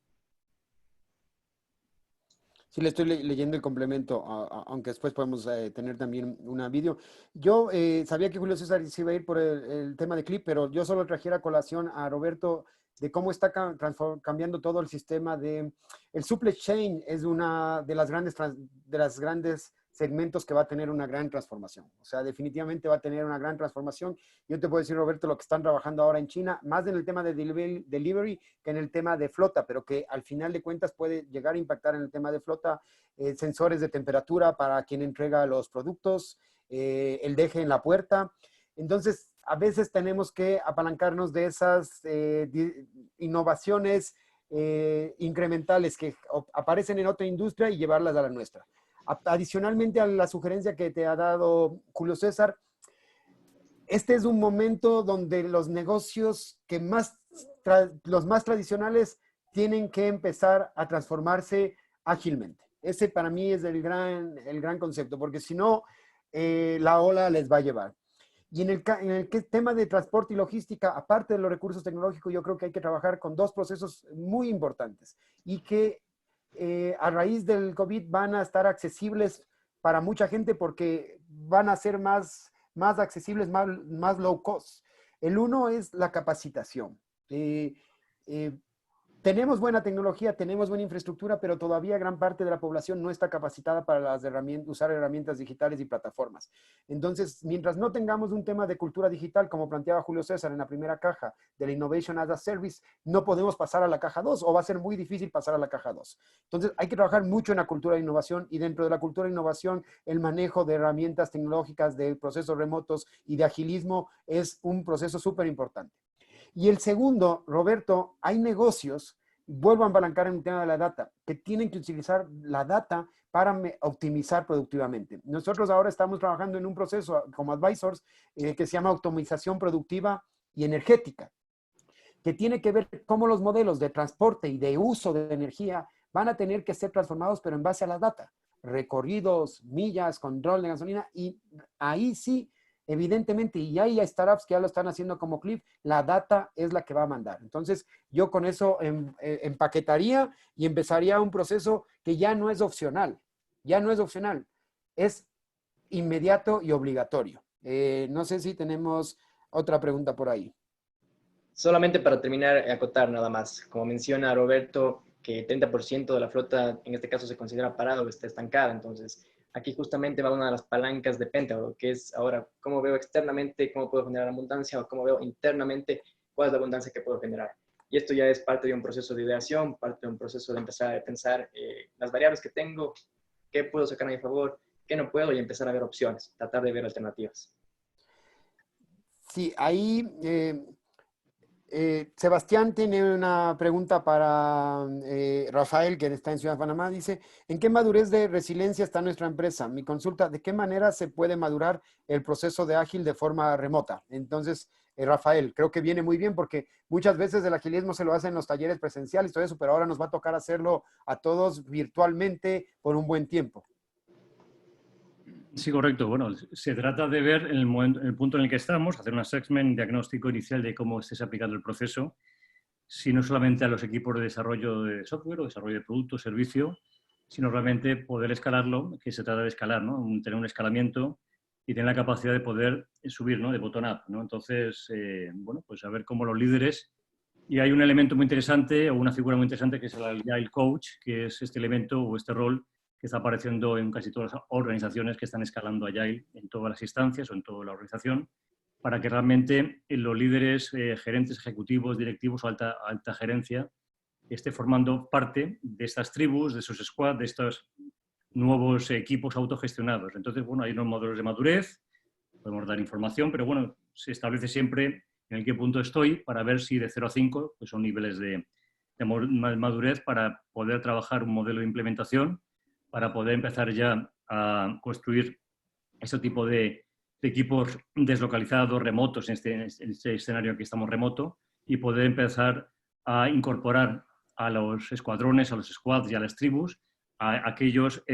Sí, le estoy leyendo el complemento, aunque después podemos tener también una vídeo. Yo sabía que Julio César se iba a ir por el tema de Clip, pero yo solo trajera a colación a Roberto de cómo está cambiando todo el sistema de... El supply chain es una de las grandes segmentos que va a tener una gran transformación. O sea, definitivamente va a tener una gran transformación. Yo te puedo decir, Roberto, lo que están trabajando ahora en China, más en el tema de delivery que en el tema de flota, pero que al final de cuentas puede llegar a impactar en el tema de flota, sensores de temperatura para quien entrega los productos, el deje en la puerta. Entonces, a veces tenemos que apalancarnos de esas innovaciones incrementales que aparecen en otra industria y llevarlas a la nuestra. Adicionalmente a la sugerencia que te ha dado Julio César, este es un momento donde los negocios que más los más tradicionales tienen que empezar a transformarse ágilmente. Ese para mí es el gran concepto, porque si no, la ola les va a llevar. Y en el tema de transporte y logística, aparte de los recursos tecnológicos, yo creo que hay que trabajar con dos procesos muy importantes y que a raíz del COVID van a estar accesibles para mucha gente porque van a ser más accesibles, más low cost. El uno es la capacitación. Tenemos buena tecnología, tenemos buena infraestructura, pero todavía gran parte de la población no está capacitada para usar herramientas digitales y plataformas. Entonces, mientras no tengamos un tema de cultura digital, como planteaba Julio César en la primera caja de la Innovation as a Service, no podemos pasar a la caja 2 o va a ser muy difícil pasar a la caja 2. Entonces, hay que trabajar mucho en la cultura de innovación y dentro de la cultura de innovación, el manejo de herramientas tecnológicas, de procesos remotos y de agilismo es un proceso súper importante. Y el segundo, Roberto, hay negocios, vuelvo a empalancar en el tema de la data, que tienen que utilizar la data para optimizar productivamente. Nosotros ahora estamos trabajando en un proceso como advisors que se llama optimización productiva y energética, que tiene que ver cómo los modelos de transporte y de uso de energía van a tener que ser transformados, pero en base a la data. Recorridos, millas, control de gasolina, y ahí sí, evidentemente, y hay startups que ya lo están haciendo como Cliff, la data es la que va a mandar. Entonces, yo con eso empaquetaría y empezaría un proceso que ya no es opcional, es inmediato y obligatorio. No sé si tenemos otra pregunta por ahí. Solamente para terminar, acotar nada más. Como menciona Roberto, que 30% de la flota, en este caso, se considera parada o está estancada. Entonces, aquí justamente va una de las palancas de Pentagon, que es ahora cómo veo externamente, cómo puedo generar abundancia, o cómo veo internamente cuál es la abundancia que puedo generar. Y esto ya es parte de un proceso de ideación, parte de un proceso de empezar a pensar las variables que tengo, qué puedo sacar a mi favor, qué no puedo, y empezar a ver opciones, tratar de ver alternativas. Sí, ahí Sebastián tiene una pregunta para Rafael, que está en Ciudad de Panamá. Dice, ¿en qué madurez de resiliencia está nuestra empresa? Mi consulta, ¿de qué manera se puede madurar el proceso de ágil de forma remota? Entonces, Rafael, creo que viene muy bien porque muchas veces el agilismo se lo hacen en los talleres presenciales y todo eso, pero ahora nos va a tocar hacerlo a todos virtualmente por un buen tiempo. Sí, correcto. Bueno, se trata de ver el punto en el que estamos, hacer un assessment, diagnóstico inicial de cómo esté aplicando el proceso, si no solamente a los equipos de desarrollo de software o desarrollo de producto o servicio, sino realmente poder escalarlo, que se trata de escalar, ¿no? Tener un escalamiento y tener la capacidad de poder subir, ¿no? De bottom-up, ¿no? Entonces, bueno, pues a ver cómo los líderes... Y hay un elemento muy interesante, o una figura muy interesante, que es el Agile Coach, que es este elemento o este rol que está apareciendo en casi todas las organizaciones que están escalando Agile en todas las instancias o en toda la organización, para que realmente los líderes, gerentes ejecutivos, directivos o alta gerencia esté formando parte de estas tribus, de esos squads, de estos nuevos equipos autogestionados. Entonces, bueno, hay unos modelos de madurez, podemos dar información, pero bueno, se establece siempre en qué punto estoy para ver si de 0 a 5 pues son niveles de madurez para poder trabajar un modelo de implementación, para poder empezar ya a construir ese tipo de equipos deslocalizados, remotos, en este escenario aquí estamos remoto, y poder empezar a incorporar a los escuadrones, a los squads y a las tribus, a aquellos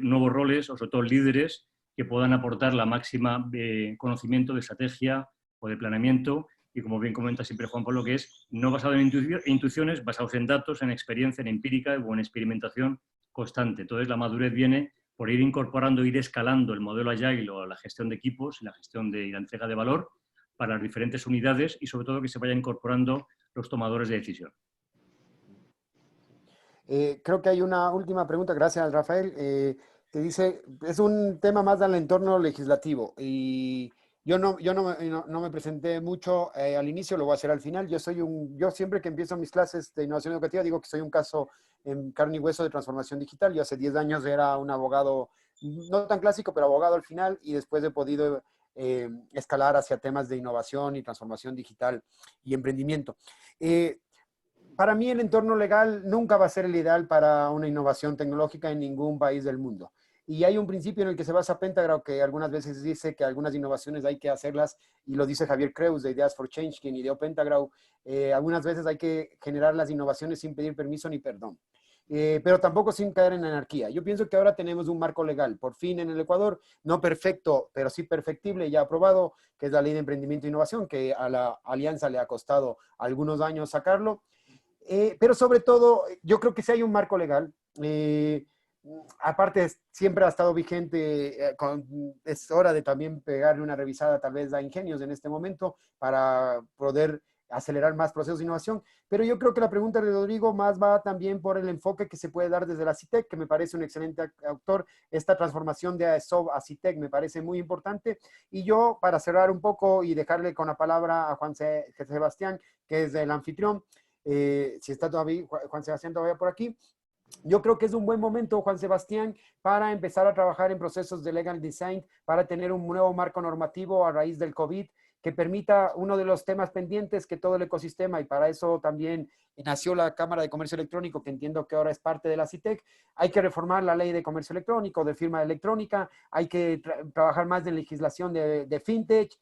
nuevos roles, o sobre todo líderes, que puedan aportar la máxima conocimiento de estrategia o de planeamiento, y como bien comenta siempre Juan Pablo, que es no basado en intuiciones, basados en datos, en experiencia, en empírica o en experimentación constante. Entonces la madurez viene por ir incorporando, ir escalando el modelo Agile o la gestión de equipos, la gestión y la entrega de valor para las diferentes unidades y sobre todo que se vayan incorporando los tomadores de decisión. Creo que hay una última pregunta, gracias Rafael, que dice, es un tema más del entorno legislativo y yo no me presenté mucho al inicio, lo voy a hacer al final. Yo siempre que empiezo mis clases de innovación educativa digo que soy un caso en carne y hueso de transformación digital. Yo hace 10 años era un abogado, no tan clásico, pero abogado al final, y después he podido escalar hacia temas de innovación y transformación digital y emprendimiento. Para mí el entorno legal nunca va a ser el ideal para una innovación tecnológica en ningún país del mundo. Y hay un principio en el que se basa Pentagram, que algunas veces dice que algunas innovaciones hay que hacerlas, y lo dice Javier Creus de Ideas for Change, quien ideó Pentagram. Algunas veces hay que generar las innovaciones sin pedir permiso ni perdón. Pero tampoco sin caer en anarquía. Yo pienso que ahora tenemos un marco legal, por fin en el Ecuador, no perfecto, pero sí perfectible, ya aprobado, que es la Ley de Emprendimiento e Innovación, que a la Alianza le ha costado algunos años sacarlo. Pero sobre todo, yo creo que sí hay un marco legal. Aparte, siempre ha estado vigente, es hora de también pegarle una revisada tal vez a Ingenios en este momento para poder acelerar más procesos de innovación. Pero yo creo que la pregunta de Rodrigo más va también por el enfoque que se puede dar desde la CITEC, que me parece un excelente autor. Esta transformación de AESOB a CITEC me parece muy importante. Y yo, para cerrar un poco y dejarle con la palabra a Juan Sebastián, que es el anfitrión, si está todavía Juan Sebastián todavía por aquí, yo creo que es un buen momento, Juan Sebastián, para empezar a trabajar en procesos de legal design, para tener un nuevo marco normativo a raíz del COVID, que permita uno de los temas pendientes que todo el ecosistema, y para eso también nació la Cámara de Comercio Electrónico, que entiendo que ahora es parte de la CITEC. Hay que reformar la ley de comercio electrónico, de firma electrónica, hay que trabajar más en legislación de fintech.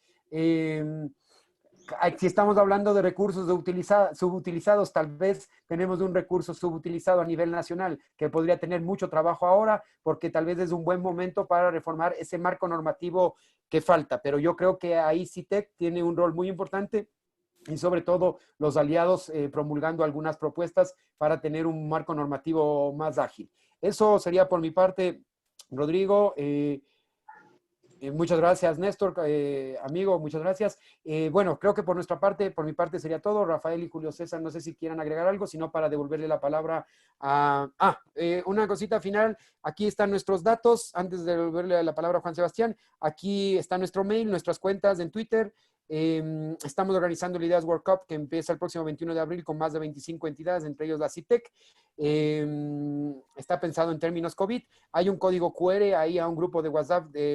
Si estamos hablando de recursos subutilizados, tal vez tenemos un recurso subutilizado a nivel nacional que podría tener mucho trabajo ahora, porque tal vez es un buen momento para reformar ese marco normativo que falta. Pero yo creo que ahí CITEC tiene un rol muy importante, y sobre todo los aliados promulgando algunas propuestas para tener un marco normativo más ágil. Eso sería por mi parte, Rodrigo. Muchas gracias, Néstor, amigo, muchas gracias. Bueno, creo que por mi parte sería todo. Rafael y Julio César, no sé si quieran agregar algo, sino para devolverle la palabra a... una cosita final. Aquí están nuestros datos. Antes de devolverle la palabra a Juan Sebastián, aquí está nuestro mail, nuestras cuentas en Twitter. Estamos organizando el Ideas World Cup, que empieza el próximo 21 de abril con más de 25 entidades, entre ellos la CITEC. Está pensado en términos COVID. Hay un código QR ahí a un grupo de WhatsApp de